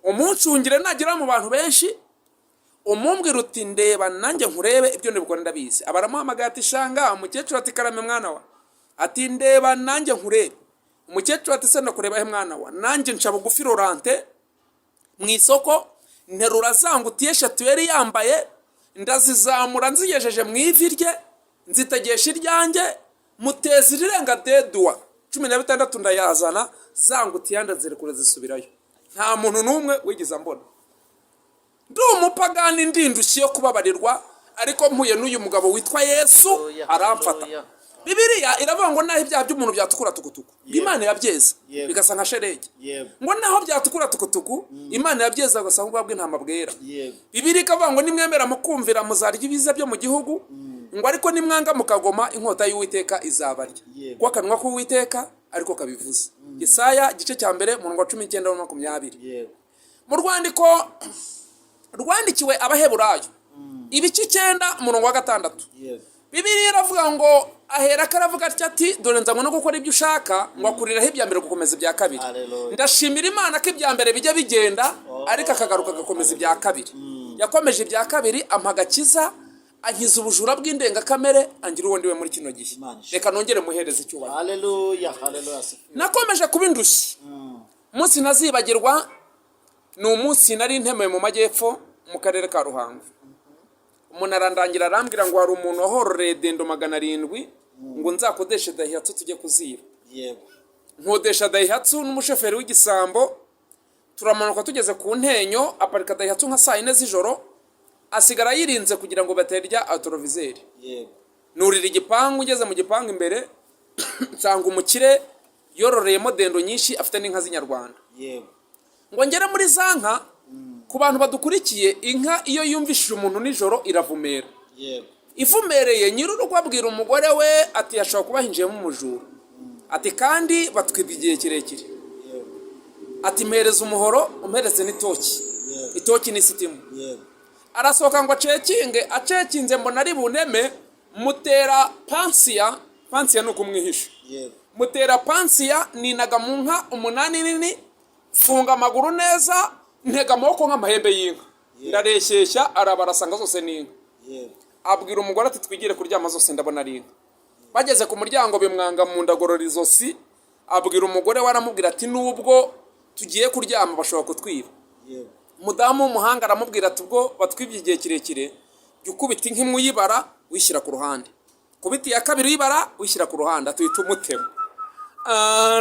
umuncungire nagira mu bantu benshi umumbwira uti ndeba nanjye nkurebe ibyo ndibukora ndabizi abaramuhamagaye ati shanga umukecuru ati karame mwana wa ati ndeba nanjye nkurebe umukecuru ati se nakureba he mwana wa, nanjye nca bugufi Laurent mu isoko nterura za ngutiya 3 yari yambaye ndazizamura nzigejeje mu ivi rye nzitegesha iryanjye muteza irirenga dedua 16 ndayazana za ngutiya ndazirekura zisubirayo. Nta muntu n'umwe wigiza mbona. Ndi umupagani ndindushye yo kubabarirwa, ariko mpuye n'uyu mugabo witwa Yesu aramfata. Bibiliya iravuga ngo naho ibyaha by'umuntu byatukura tukutuku Imana yabyeza bigasa nka sherege, ngo naho byatukura tukutuku Imana yabyeza gasa nk'ubwa bw'intama bwera. Bibiliya ikavuga ngo nimwemera mukumvira muzarya ibiza byo mu gihugu, ngo ariko nimwanga mukagoma inkota y'Uwiteka izabarya. Kwa kanwa k'Uwiteka ariko kabivuze. Yesaya igice cya mbere umurongo wa 19-20. Mu rwandiko rwandikiwe Abaheburayo ibice 9 umurongo wa 6. Bibiliya iravuga ngo ahera karavuga ati dore nzanywe no gukora ibyo ushaka ngo akuriraho ibya mbere gukomeza ibya kabiri. Ndashimira Imana ko ibya mbere bijya bigenda ariko akagaruka gakomeza ibya kabiri. Yakomeje ibya kabiri ampagakiza ankiza ubujura bw'indengakamere angira uwo ndiwe muri kino gihe. Reka nongere muhereze icyubahiro. Haleluya, haleluya. Nakomeje kuba indushyi. Umunsi ntazibagirwa ni umunsi nari ntemeye mu majyepfo mu karere ka Ruhango. Umuntu arandangira arambwira ngo hari umuntu wahororeye dendo 700 ngo nzakodeshe Daihatsu tujye kuziba. Nkodesha Daihatsu n'umushoferi w'igisambo, turamanuka tugeze ku ntenyo aparika Daihatsu nka 4 z'ijoro, asigara yirinze kugira ngo baterya autorovizeri. Nurira igipangu, ngeze mu gipangu imbere nsanga umukire yororeyemo dendo nyinshi afite n'inka z'inyarwanda. Ngo ngere muri zanka, ku bantu badukurikiye, inka iyo yumvishije umuntu nijoro iravumera. Ivumereye nyir'urugo abwira umugore we ati yashobora kuba hinjiyemo umujura. Ati kandi batwibye igihe kirekire. Ati mpereza umuhoro umpereze n'itoki. Itoki ni sitimu. Arasohoka ngo acekinze mbona ari buneme, mutera pansiya ni ukumwihisha. Mutera pansiya ninaga mu nka 8 nini, funga amaguru neza, ntega amaboko nk'amahembe y'inka. Ndareshyeshya arabarasanga zose n'inka. Abwira umugore ati twigire kuryama zose ndabona ari inka. Bageze ku muryango bimwanga mu ndagorora izosi, abwira umugore waramubwira ati nubwo tugiye kuryama bashobora kutwiba. Mudamu w'umuhanga aramubwira ati ubwo batwibye igihe kirekire jya ukubita inka imwe uyibara wishyira ku ruhande, kubita iya kabiri uyibara wishyira ku ruhande, atuhita umutema.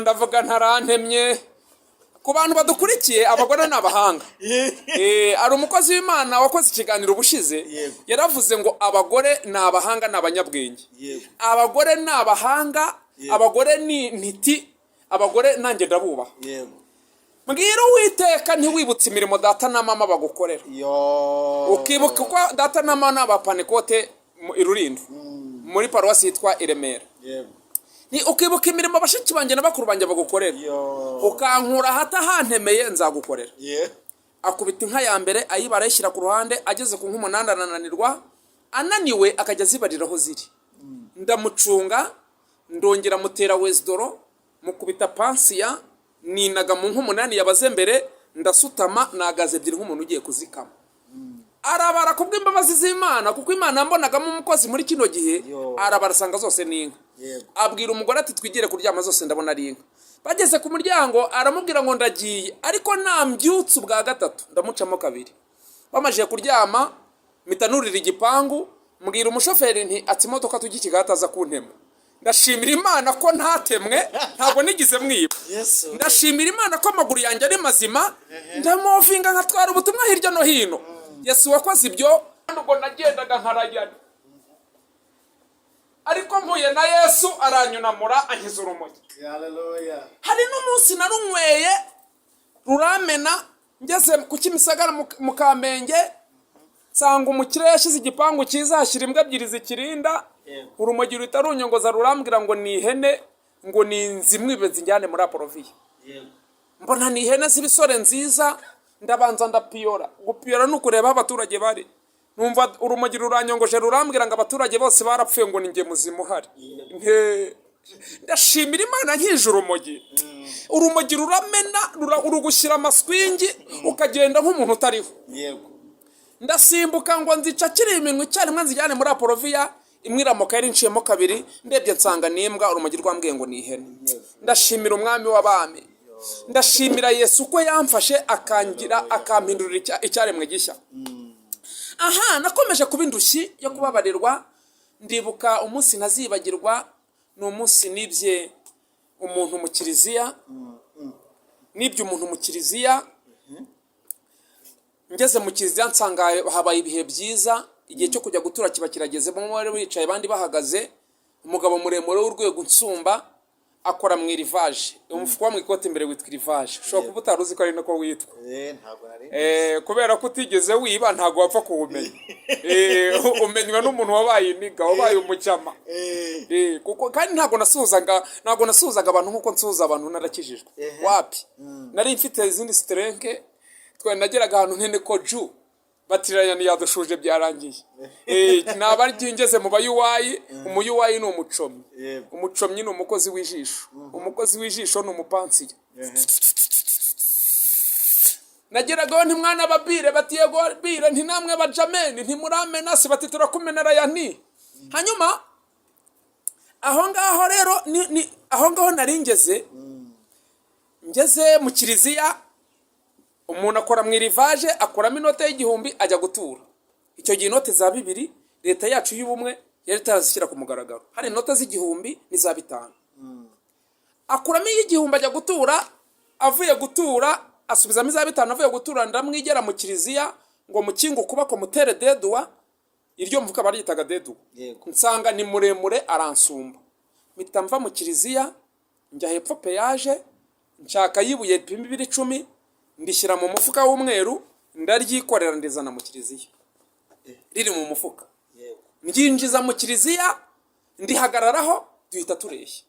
Ndavuga ntarantemye. Ku bantu badukurikiye abagore n'abahanga. Ari umukozi w'Imana wakoze ikiganiro ubushize yaravuze ngo abagore n'abahanga n'abanyabwenge. Abagore n'abahanga, abagore ni ntiti, abagore nanjye ndabubaha. Mbwira Uwiteka ntiwibutse imirimo data na mama bagukorera. Ukibuka ko data na mama n'abapanekote i Rulindo muri paruwasi yitwa Iremera. Ni ukibuka imirimo bashiki banjye n'abakuru banjye bagukorera. Ukankura hata hantemeye nzagukorera. Akubita inka ya mbere ayibara yishyira ku ruhande, ageze ku 8 ananirwa, ananiwe akajya zibariraho ziri. Ndamucunga ndongera mutera Wesdoro, mukubita pansiya, ninaga mu 8 yabaze mbere, ndasutama nagaze 2 nk'umuntu ugiye kuzikama. Arabara kubw'imbabazi z'Imana kuko Imana mbonagamo umukozi muri kino gihe, arabarasanga zose n'inka. Abwira umugore ati twigire kuryama zose ndabona ari inka. Bageze ku muryango aramubwira ngo ndagiye, ariko nambyutse ubwa gatatu ndamucamo 2. Bamaje kuryama mitanurira igipangu, mbwira umushoferi nti ati imodoka tujye kigataza kuntema. Ndashimira Imana ko ntatemwe, ntabwo nigize mwiba. Ndashimira Imana ko amaguru yanjye ari mazima, ndamovinga nkatwara ubutumwa hirya no hino. Yesu wakoze ibyo, nubwo nagendaga nkarayana. Ariko mpuye na Yesu aranyunamura ankiza urumogi. Hari n'umunsi narunyweye ruramena, ngeze ku Kimisagara mu Kamenge, nsanga umukire yashize igipangu cyiza hashyira imbwa 2 zikirinda. Urumogi rutarunyongoza rurambwira ngo ni ihene, ngo ni nzimwibe zinjyane muri Aporoviya. Mbona ni ihene z'ibisore nziza, ndabanza ndapiyora. Gupiyora nukureba abaturage bari. Numva urumogi ruranyongoje rurambwira ngo abaturage bose barapfuye ngo ninge muzima uhari. Ndashimira Imana nkije urumogi. Urumogi ruramena, urugushyira amaswingi ukagenda nk'umuntu utariho. Ndasimbuka ngo nzica kiri iminwe cyane nzijyane muri Aporoviya. imwe iramoka yari nciyemo kabiri, ndebye nsanga n'imbwa, urumogi rwambwiye ngo ni ihene. Ndashimira umwami w'abami, ndashimira Yesu ko yamfashe akampindurira icyaremwe gishya. Aha, nakomeje kuba indushyi yo kubabarirwa. Ndibuka umunsi ntazibagirwa, ni umunsi nibye umuntu mu kiliziya, ngeze mu kiliziya nsanga habaye ibihe byiza, igihe cyo kujya gutura kiba kirageze, bamwe bari bicaye abandi bahagaze. Umugabo muremure w'urwego nsumba akora mu irivaje, umufuka wa mu ikote imbere witwa irivaje. Ushobora kuba utaruzi ko ari nako witwa. Ntabwo nari kubera ko utigeze wiba ntabwo wapfa kuwumenya. Umenywa n'umuntu wabaye iniga, wabaye umucyama. Kuko kandi ntabwo nasuhuzaga abantu nkuko nsuhuza abantu narakijijwe. Wapi? Nari mfite izindi strength, nageraga ahantu ntene ko ju batiranya yadushuje byarangiye. Nabaryo ngeze mu bayuwayi, umuyuwayi ni umucomyi. Umucomyi ni umukozi w'ijisho. Umukozi w'ijisho ni umupansiya. Nageragaho nti mwana babire, bati yego bire, nti namwe bajameni, nti muramena se, bati turakumenera ya nti. Hanyuma aho ngaho rero aho ngaho naringeze, ngeze mu kiliziya, umuntu akora mu irivaje, akuramo inote y'igihumbi ajya gutura. Icyo gihe inote za 2 leta yacu y'ubumwe yari tarazishyira ku mugaragaro. Hari inote z'igihumbi n'iza 5. Akuramo y'igihumbi ajya gutura, avuye gutura asubizamo iza 5, avuye gutura ndamwigera mu kiliziya ngo mukingo kubako mutere dedua, iryo mvuka baryitaga dedu. Nsanga ni muremure aransumba. Mpita mva mu kiliziya njya hepfo peyaje, nshaka yibuye 210, ndishyira mu mufuka w'umweru, ndaryikorera ndizana mu kiliziya. Riri mu mufuka. Nginjiza mu kiliziya, ndihagararaho, duhita tureshya.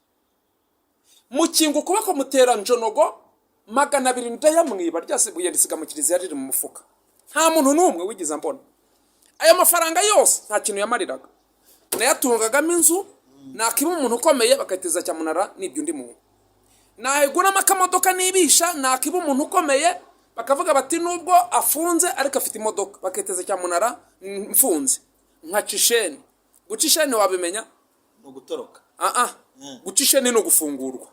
Mukingo kubako mutera njonogo 200 ndayamwiba, ryasibuye ndisiga mu kiliziya riri mu mufuka. Nta muntu n'umwe wigiza mbona. Ayo mafaranga yose nta kintu yamariraga. Nayatungagamo inzu, nakiba umuntu ukomeye bakayiteza cyamunara n'ibyo ndi muntu. Nahegura amakamodoka nibisha, nakiba umuntu ukomeye bakavuga bati nubwo afunze ariko afite imodoka, bakayiteza cyamunara mfunze. Nka cisheni. Gucisheni wabimenya? mu gutoroka. Gucisheni no gufungurwa.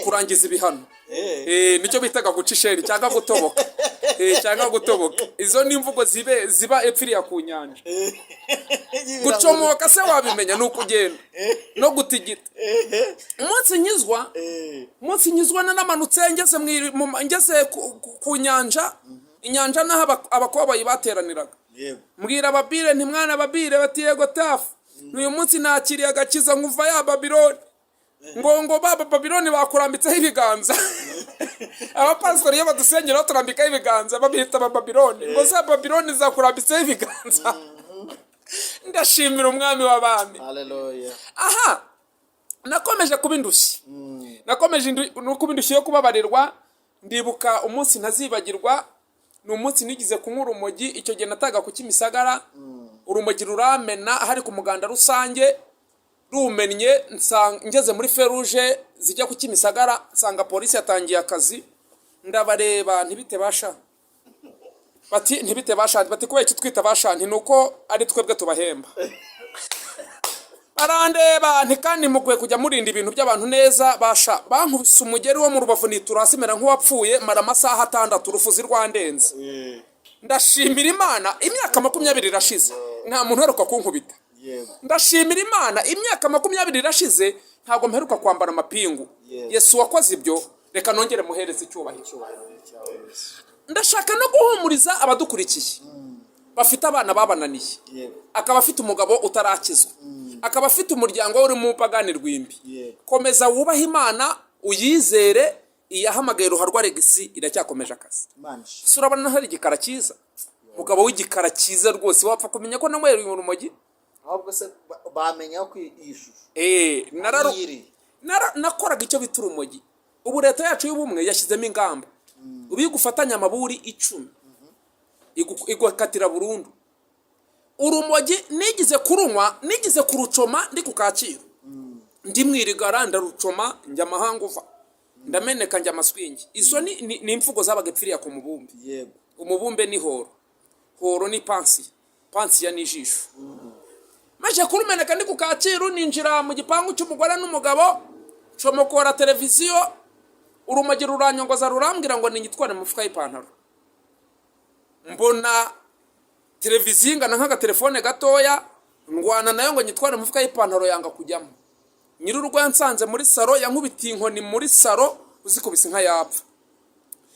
Kurangiza ibihano. Nicyo bitaga gucisheni cyangwa gutoboka. Cyangwa gutoboka. Izo ni imvugo ziba epfiriya ku nyanja. Gucomoka se wabimenya nuko ugenda no gutigita. Umunsi nyizwa namanutse ngeze ku nyanja. Inyanja naho abakobayi bateraniraga. Mbwira ababire nti mwana babire, bati yego tafu. Uyu munsi nakiriye agakiza nkuva ya Babiloni. Ngo baba Babiloni bakurambitseho ibiganza. Abapastori iyo badusengera turambikaho ibiganza babihita Babiloni. Ngo za Babiloni zakurambitseho ibiganza. Ndashimira umwami w'abami. Hallelujah. Aha, nakomeje kuba indushyi. Nakomeje kuba indushyi yo kubabarirwa. Ndibuka umunsi ntazibagirwa, ni umunsi nigize kunywa urumogi. Icyo gihe nataga ku Kimisagara. Urumogi ruramena hari ku muganda rusange. Rumennye ngeze muri feruje zijya ku Kimisagara, nsanga polisi yatangiye akazi. Ndabareba ntibite basha. Bati ntibite basha, bati kubera icyo twita basha nti nuko ari twebwe tubahemba. Barandeba nti kandi mugwe kujya murinda ibintu by'abantu neza basha. Bankubise umugeri wo mu Rubavu niturasimera nk'uwapfuye mara amasaha 6 urufuzi rwandenze. Ndashimira Imana, imyaka 20 irashize nta muntu heruka kunkubita. Ndashimira Imana, imyaka 20 irashize ntago mperuka kwambara amapingu. Yesu wakoze ibyo, reka nongere muhereze icyubahiro. Ndashaka no guhumuriza abadukurikiye. Bafite abana babananiye. Akaba afite umugabo utarakizwa. Akaba afite umuryango uri mu pagani rwimbi. Komeza wubaha Imana, uyizere, iyahamagaye ruharwa Regisi iracyakomeje akazi. Surabana hari igikara cyiza. Mugabo w'igikara cyiza rwose wapfa kumenya ko namwe yari urumogi. Ahubwo se bamenya ko iyishusho. Nakoraga icyo bita urumogi. Ubu leta yacu y'ubumwe yashyizemo ingamba. Ubi gufatanya amaburi 10. Igukatira burundu. Urumogi nigize kurunywa, nigize kurucoma ndi ku Kacyiru. Ndi mwirigara ndarucoma njya mahanga uva. Ndameneka njya maswingi. Izo ni imvugo zabagepfiriya ku mubumbe. Yego. Umubumbe ni horo. Horo ni pansi. Pansi ya nijisho. maze kurumeneka ndi ku Kacyiru ninjira mu gipangu cy'umugore n'umugabo comokora televiziyo urumogi ruranyongoza rurambwira ngo ningitware mu mufuka y'ipantaro mbona televiziyo ingana nk'agatelefone gatoya ndwana nayo ngo nyitware mu mufuka y'ipantaro yanga kujyamo nyir'urugo yansanze muri saro yankubitiye inkoni muri saro uzikubise nka yapfa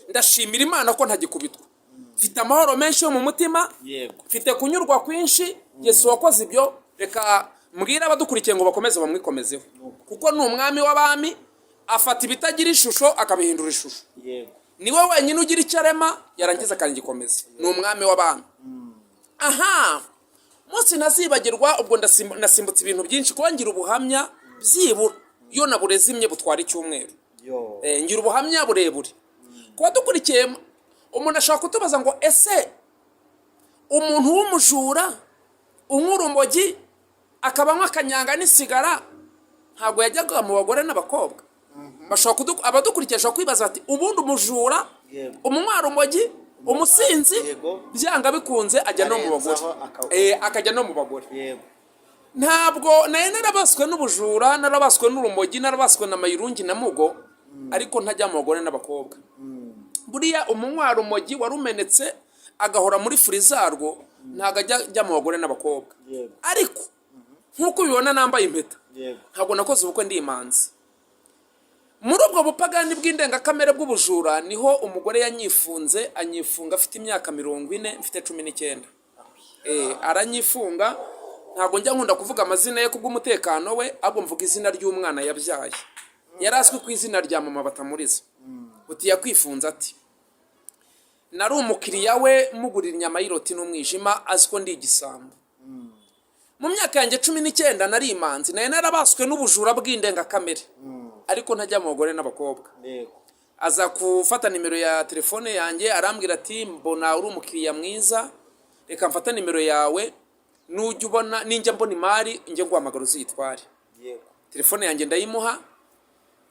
ndashimira Imana ko ntagikubitwa mfite amahoro menshi yo mu mutima mfite kunyurwa kwinshi Yesu wakoze ibyo reka mbwira abadukurikiye ngo bakomeze bamwikomezeho kuko ni umwami w'abami afata ibitagira ishusho akabihindura ishusho niwe wenyine ugira icyo arema yarangiza akangikomeza ni umwami w'abami aha munsi ntazibagirwa ubwo nasimbutse ibintu byinshi kuba ngira ubuhamya byibura iyo naburezimye butwara icyumweru ngira ubuhamya burebure kuba dukurikiye umuntu ashaka kutubaza ngo ese umuntu w'umujura unywa urumogi akaba anywa akanyanga n'isigara ntabwo yajyaga mu bagore n'abakobwa abadukurikiye bashobora kwibaza bati ubundi umujura umunywa urumogi umusinzi byanga bikunze ajya no mu bagore akajya no mu bagore ntabwo nayo narabaswe n'ubujura narabaswe n'urumogi narabaswe na mayirungi na mugo ariko ntajya mu bagore n'abakobwa buriya umunywa rumogi warumenetse agahora muri furizarwo ntago ajya mu bagore n'abakobwa ariko nkuko ubibona nambaye impeta ntabwo nakoze ubukwe ndi imanzi muri ubwo bupagani bw'indengakamere bw'ubujura niho umugore yanyifunze anyifunga afite imyaka 40 mfite 19 aranyifunga ntabwo njya nkunda kuvuga amazina ye kubw'umutekano we ahubwo mvuga izina ry'umwana yabyaye yarazwi ku izina rya mama batamuriza uti yakwifunza ati nari umukiriya we mugurira inyama y'iroti n'umwijima aziko ndi igisambo mu myaka yanjye 19 nari imanzi naye narabaswe n'ubujura bw'indengakamere ariko ntajya mu bagore n'abakobwa aza kufata nimero ya telefone yanjye arambwira ati mbona uri umukiriya mwiza reka mfata nimero yawe nujya ubona ninjya mbona imari njye nguhamagara uzitware telefone yanjye ndayimuha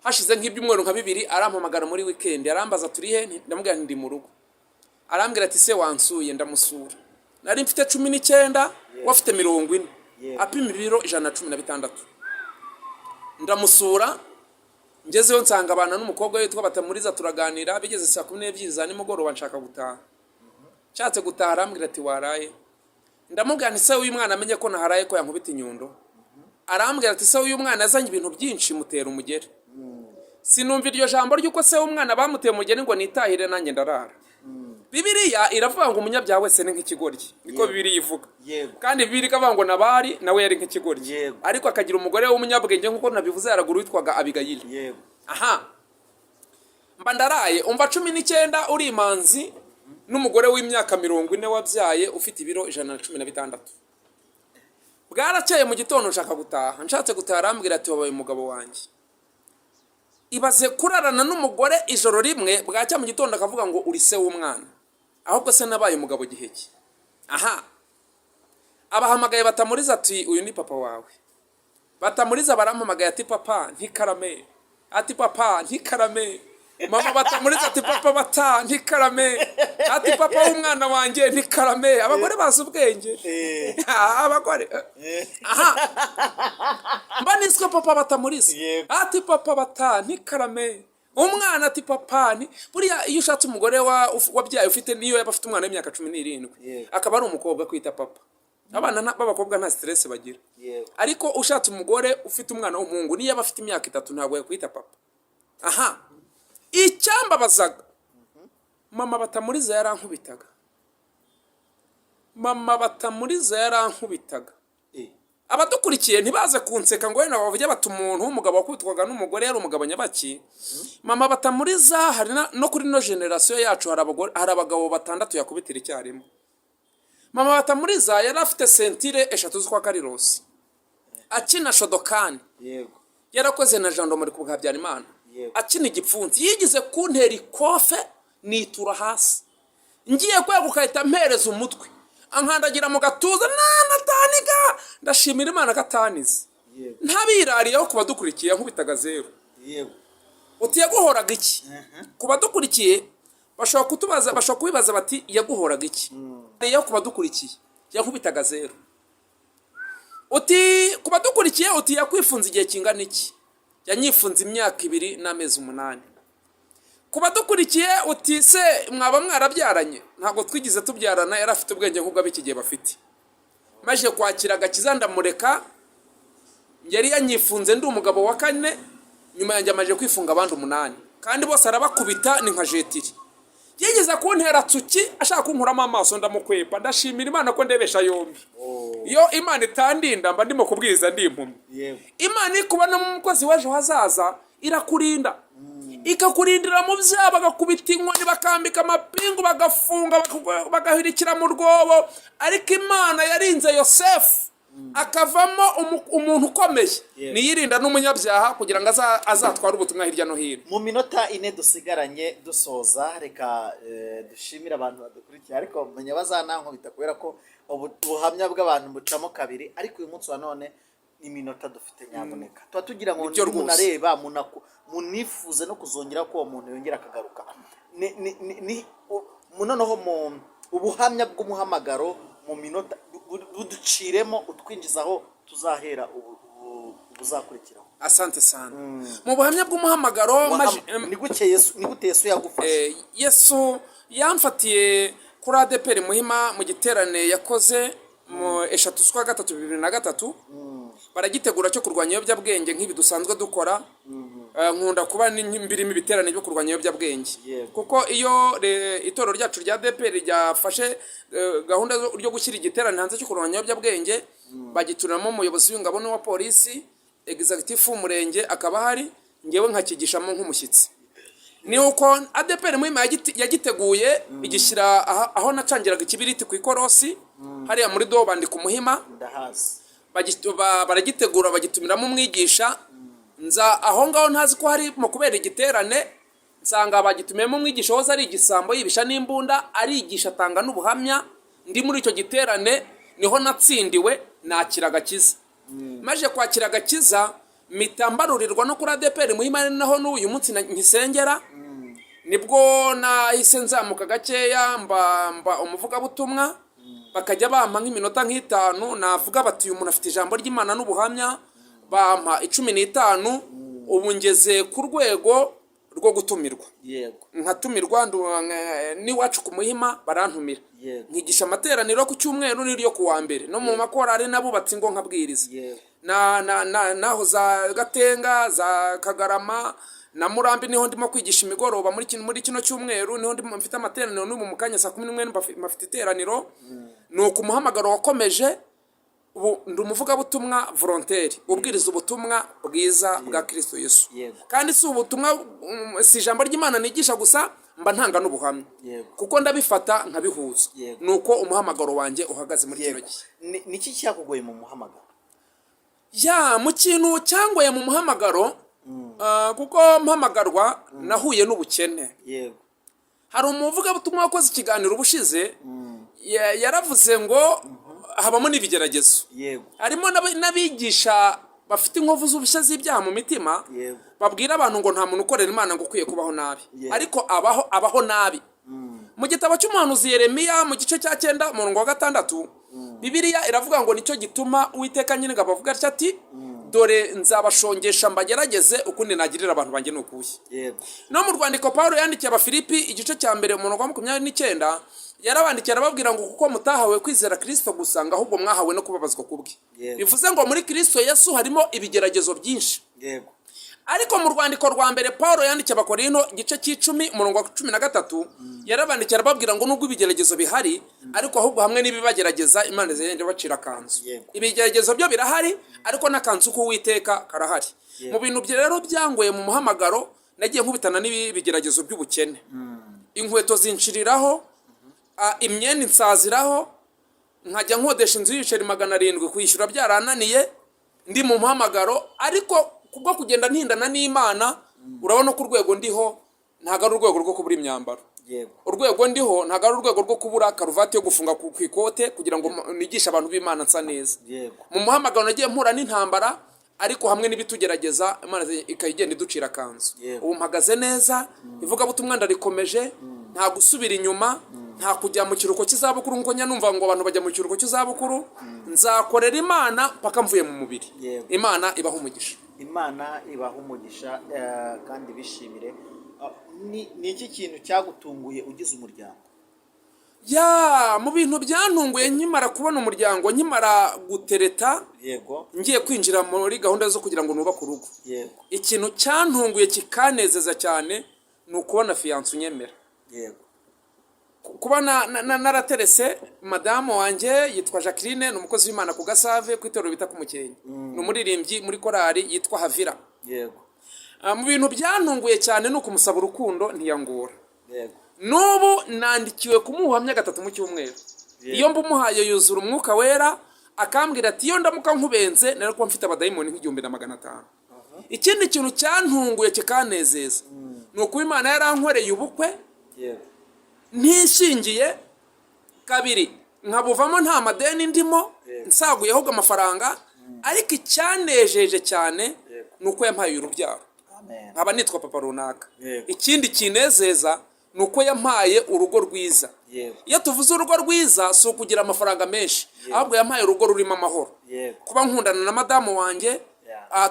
hashize nk'ibyumweru nka 2 arampamagara muri weekend arambaza turi he ndamubwira ndi mu rugo arambwira ati se wansuye ndamusura nari mfite 19 wafite 40 apima ibiro 116 ndamusura ngezeyo nsanga abana n'umukobwa witwa batamuriza turaganira bigeze saa 12 za nimugoroba nshaka gutaha nshatse gutaha arambwira ati waraye ndamubwira nti se uyu mwana amenye ko naharaye ko yankubita inyundo arambwira ati se uyu mwana azanye ibintu byinshi mutera umugeri sinumva iryo jambo ry'uko se umwana bamuteye umugeri ngo nitahire nanjye ndarara Bibiliya iravuga ngo umunyabyaha wese ni nk'ikigoryi niko Bibiliya ivuga kandi Bibiliya ikavuga ngo Nabali nawe yari nk'ikigoryi ariko akagira umugore w'umunyabwenge nkuko nabivuze yaraguru witwaga Abigayili aha mba ndaraye umva 19 uri imanzi n'umugore w'imyaka 40 wabyaye ufite ibiro 116 bwarakeye mu gitondo nshaka gutaha nshatse gutaha arambwira ati wabaye umugabo wanjye ibaze kurarana n'umugore ijoro rimwe bwacya mu gitondo akavuga ngo uri se w'umwana ahubwo se nabaye umugabo giheki aha abahamagaye batamuriza ati uyu ni papa wawe batamuriza barampamagaye ati papa ntikarame ati papa ntikarame mama batamuriza ati papa bata ntikarame ati papa w'umwana wanjye ntikarame abagore bazi ubwenge abagore aha mba niswe papa batamuriza ati papa bata ntikarame umwana ati papa ni buriya iyo ushatse umugore wabyaye ufite niyo yaba afite umwana w'imyaka 17 akaba ari umukobwa kwita papa abana b'abakobwa nta stress bagira ariko ushatse umugore ufite umwana w'umuhungu niyo yaba afite imyaka 3 ntabwo yakwita papa aha icyambabazaga mama batamuriza yarankubitaga abadukurikiye ntibaze kunseka ngo wenda bavuge bati umuntu w'umugabo wakubitwaga n'umugore yari umugabo nyabaki mama batamuriza hari no kuri no generation yacu hari abagabo 6 yakubitira icyarimwe mama batamuriza yari afite sentire 3 z'ukwa Karirosi akina Shodokani yarakoze na gendarmerie ku Habyarimana akina igipfunsi yigize kuntera ikofe nitura hasi ngiye kwegukahita mpereza umutwe ankandagira mu gatuza nataniga ndashimira Imana gatanize ntabirariyeho kuba dukurikiye nkubitaga 0 uti yaguhoraga iki kuba dukurikiye bashobora kutubaza bashobora kubibaza bati yaguhoraga iki iyo kuba dukurikiye yankubitaga 0 uti kuba dukurikiye uti yakwifunze igihe kingana iki? Yanyifunze imyaka 2 n'amezi 8. Kuba dukurikiye uti se mwaba mwarabyaranye? Ntabwo twigize tubyarana, yari afite ubwenge nk'ubwo abiki gihe bafite. Maje kwakira agakiza ndamureka, yari yanyifunze ndi umugabo wa 4, nyuma yanjye amaje kwifunga abandi 8, kandi bose arabakubita ni nka jetiri. Yigeze kuntera tsuki ashaka kunkuramo amaso ndamukwepa, ndashimira Imana ko ndebesha yombi. Iyo Imana itandinda mba ndimo kubwiriza ndi impumyi. Imana ikubona mu mukozi w'ejo hazaza irakurinda, ikakurindira mu byaha, bagakubita inkoni, bakambika amapingu, bagafunga, bagahirikira mu rwobo. Ariko Imana yarinze Yosefu akavamo umuntu ukomeye. Niyirinda n'umunyabyaha kugira ngo azatware ubutumwa hirya no hino. Mu minota 4 dusigaranye dusoza, reka dushimira abantu badukurikiye, ariko menya bazanankubita kubera ko ubuhamya bw'abantu bucamo kabiri, ariko uyu munsi wa none iminota dufite nyaboneka. Tuba tugira ngo umuntu areba munifuze no kuzongera ko uwo muntu yongera akagaruka. Noneho mu ubuhamya bw'umuhamagaro mu minota buduciremo utwinjizaho tuzahera ubuzakurikiraho. Asante sana. Mu buhamya bw'umuhamagaro ni gute Yesu yagufashe? Yesu yamfatiye kuri ADPR Muhima mu giterane yakoze mu 3/3/2023. Baragitegura cyo kurwanya ibiyobyabwenge nk'ibi dusanzwe dukora. Nkunda kuba mbirimo ibiterane byo kurwanya ibiyobyabwenge, kuko iyo itorero ryacu rya ADPR ryafashe gahunda yo gushyira igiterane hanze cyo kurwanya ibiyobyabwenge, bagituramo umuyobozi w'ingabo n'uwa polisi, executive w'umurenge akaba hari, ngewe nkakigishamo nk'umushyitsi. Ni uko ADPR Muhima yagiteguye igishyira aho nacangiraga ikibiriti ku ikorosi hariya muri do bandi ku Muhima. Baragitegura bagitumiramo umwigisha, nza aho ngaho ntazi ko hari mu kubera igiterane, nsanga bagitumiyemo umwigisha woza ari igisambo yibisha n'imbunda, arigisha atanga n'ubuhamya. Ndi muri icyo giterane niho natsindiwe nakira agakiza. Maje kwakira agakiza mitambarurirwa no kuri ADPR Muhima, naho n'uyu munsi nkisengera. Nibwo nahise nzamuka gakeya mba umuvuga butumwa, bakajya bampa nk'iminota 5 navuga bati uyu muntu afite ijambo ry'Imana n'ubuhamya, bampa 15. Ubu ngeze ku rwego rwo gutumirwa. Nkatumirwa n'iwacu ku Muhima barantumira, nkigisha amateraniro ku cyumweru n'iryo ku wa mbere, no mu makorari nabubatse ngo nkabwiriza naho za Gatenga, za Kagarama na Murambi, niho ndimo kwigisha imigoroba muri kino cyumweru, niho ndimo mfite amateraniro n'ubu mu kanya saa 11 mafite iteraniro. Nuko umuhamagaro wakomeje. Ubu ndi umuvuga butumwa volontaire, ubwiriza ubutumwa bwiza bwa Kristo Yesu. Kandi si ubutumwa si ijambo ry'Imana nigisha gusa, mba ntanga n'ubuhamya, kuko ndabifata nkabihuza. Nuko umuhamagaro wanjye uhagaze muri kino gihe. Niki cyakugoye mu muhamagaro? Mu kintu cyangwaye mu muhamagaro, kuko mpamagarwa nahuye n'ubukene. Hari umuvuga butumwa wakoze ikiganiro ubushize, yaravuze ngo habamo n'ibigeragezo. Harimo n'abigisha bafite inkovu z'ubushya z'ibyaha mu mitima, babwira abantu ngo nta muntu ukorera Imana ngo ukwiye kubaho nabi, ariko abaho nabi. Mu gitabo cy'umuhanuzi Yeremiya mu gice cya 9 umurongo wa 6, Bibiliya iravuga ngo nicyo gituma Uwiteka nyine ngabavuga ati dore nzabashongesha mbagerageze ukundi nagirira abantu banjye nukuye. No mu rwandiko Paulo yandikiye Abafilipi igice cya 1 umurongo wa 29, yarabandikiye arababwira ngo kuko mutahawe kwizera Kristo gusa, ahubwo mwahawe no kubabazwa kubwe. Bivuze ngo muri Kristo Yesu harimo ibigeragezo byinshi. Ariko mu rwandiko rwa mbere Paulo yandikiye Abakorinto igice cy'10 umurongo wa 13, yarabandikiye arababwira ngo nubwo ibigeragezo bihari, ariko ahubwo hamwe n'ibibagerageza Imana zirende bacira kanzu. Ibigeragezo byo birahari, ariko n'akanzu k'Uwiteka karahari. Mu bintu rero byangoye mu muhamagaro, nagiye nkubitana n'ibigeragezo by'ubukene. Inkweto zinshiriraho, imyenda insaziraho, nkajya nkodesha inzu y'ibiceri 700 kwishyura byarananiye. Ndi mu muhamagaro, ariko kubwo kugenda ntindana n'Imana, urabona ko urwego ndiho ntago ari urwego rwo kubura imyambaro. Urwego ndiho ntago ari urwego rwo kubura karuvati yo gufunga ku ikote kugira ngo nigisha abantu b'Imana nsa neza. Mu muhamagaro nagiye mpura n'intambara, ariko hamwe n'ibitugerageza Imana ikayigenda iducira kanzu. Ubu mpagaze neza, ivuga butumwa ndarikomeje, nta gusubira inyuma. nta kujya mu kiruhuko cy'izabukuru nk'uko njya numva ngo abantu bajya mu kiruhuko cy'izabukuru. Nzakorera Imana mpaka mvuye mu mubiri. Yego. Imana ibaha umugisha. Imana ibaha umugisha kandi bishimire. Ni iki kintu cyagutunguye ugize umuryango? Mu bintu byantunguye nkimara kubona umuryango, nkimara gutereta, Yego. ngiye kwinjira muri gahunda zo kugira ngo nubake urugo. Yego. Ikintu cyantunguye kikanezeza cyane ni ukubona fiyanse unyemera. Yego. Kuba naraterese madamu wanjye yitwa Jacqueline, ni umukozi w'Imana ku Gasave ku itorero bita ku Mukenke. Ni umuririmbyi muri korali yitwa Havira. Yego. Mu bintu byantunguye cyane ni ukumusaba urukundo ntiyangora. Yego. N'ubu nandikiwe kumuhamya 3 mu cyumweru. Iyo mbumuhaye yuzura umwuka wera, akambwira ati iyo ndamuka nkubenze nari kuba mfite abadayimoni nk'igihumbi na 500. Ikindi kintu cyantunguye kikanezeza ni uko Imana yarankoreye ubukwe. Yego. Ntishingiye, kabiri nkabuvamo nta madeni ndimo, nsaguye ahubwo amafaranga, ariko icyanejeje cyane ni uko yampaye urubyaro. Amen. Nkaba nitwa papa runaka. Yego. Ikindi kinezeza ni uko yampaye urugo rwiza. Yego. Iyo tuvuze urugo rwiza si ukugira amafaranga menshi, ahubwo yampaye urugo rurimo amahoro. Yego. Kuba nkundana na madamu wanjye,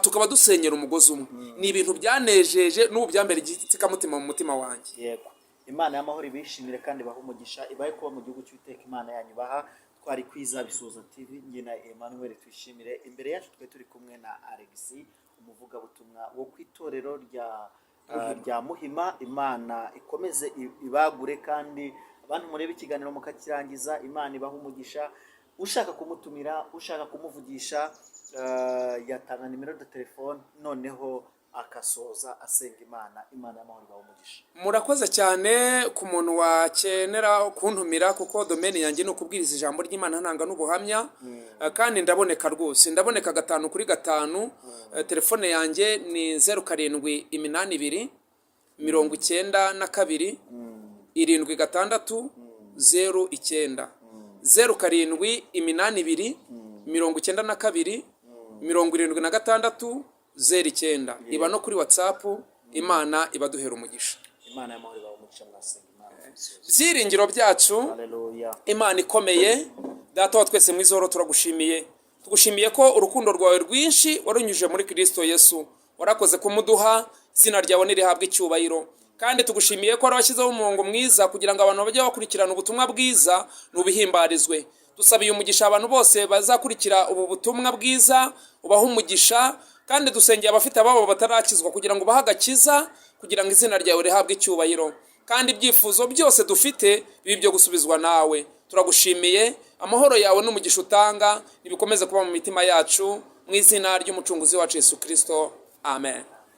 tukaba dusenyera umugozi umwe, ni ibintu byanejeje n'ubu byambere igitsikamutima mu mutima wanjye. Yego. Imana y'amahoro ibishimire kandi baha umugisha, ibahe kuba mu gihugu cy'Uwiteka Imana yanyu baha. Twari kwiza Bisoza TV, njye na Emmanuel twishimire. Imbere yacu twe turi kumwe na Alexis, umuvugabutumwa wo ku itorero rya Muhima. Imana ikomeze ibagure kandi abantu murebe ikiganiro mukakirangiza. Imana ibaha umugisha. Ushaka kumutumira, ushaka kumuvugisha, yatanga nimero de telefone noneho akasoza asenga Imana. Imana y'amahoro ibaha umugisha. Murakoze cyane ku muntu wakenera kuntumira, kuko domaine yanjye ni ukubwiriza ijambo ry'Imana ntanga n'ubuhamya. Kandi ndaboneka rwose, ndaboneka 5 kuri 5. Telefone yanjye ni 0782 92 76 09 0782 92 76 09. Iba no kuri WhatsApp. Imana ibaduhera umugisha. Imana y'amahoro ibaha umugisha. Mwasenga Imana. Byiringiro byacu, Haleluya. Imana ikomeye, Data wa twese mwizoro turagushimiye. Tugushimiye ko urukundo rwawe rwinshi warunyujije muri Kristo Yesu. Warakoze kumuduha, izina ryawe nirihabwa icyubahiro. Kandi tugushimiye ko warashyizeho umurongo mwiza kugira ngo abantu bajye bakurikirana ubutumwa bwiza n'ubihimbarizwe. Dusabiye umugisha abantu bose bazakurikira ubu butumwa bwiza, ubaha umugisha. Kandi dusengeye abafite ababo batarakizwa kugira ngo bahagakiza, kugira ngo izina ryawe rihabwe icyubahiro. Kandi ibyifuzo byose dufite bibi byo gusubizwa nawe. Turagushimiye, amahoro yawe n'umugisha utanga nibikomeze kuba mu mitima yacu, mu izina ry'umucunguzi wacu Yesu Kristo. Amen.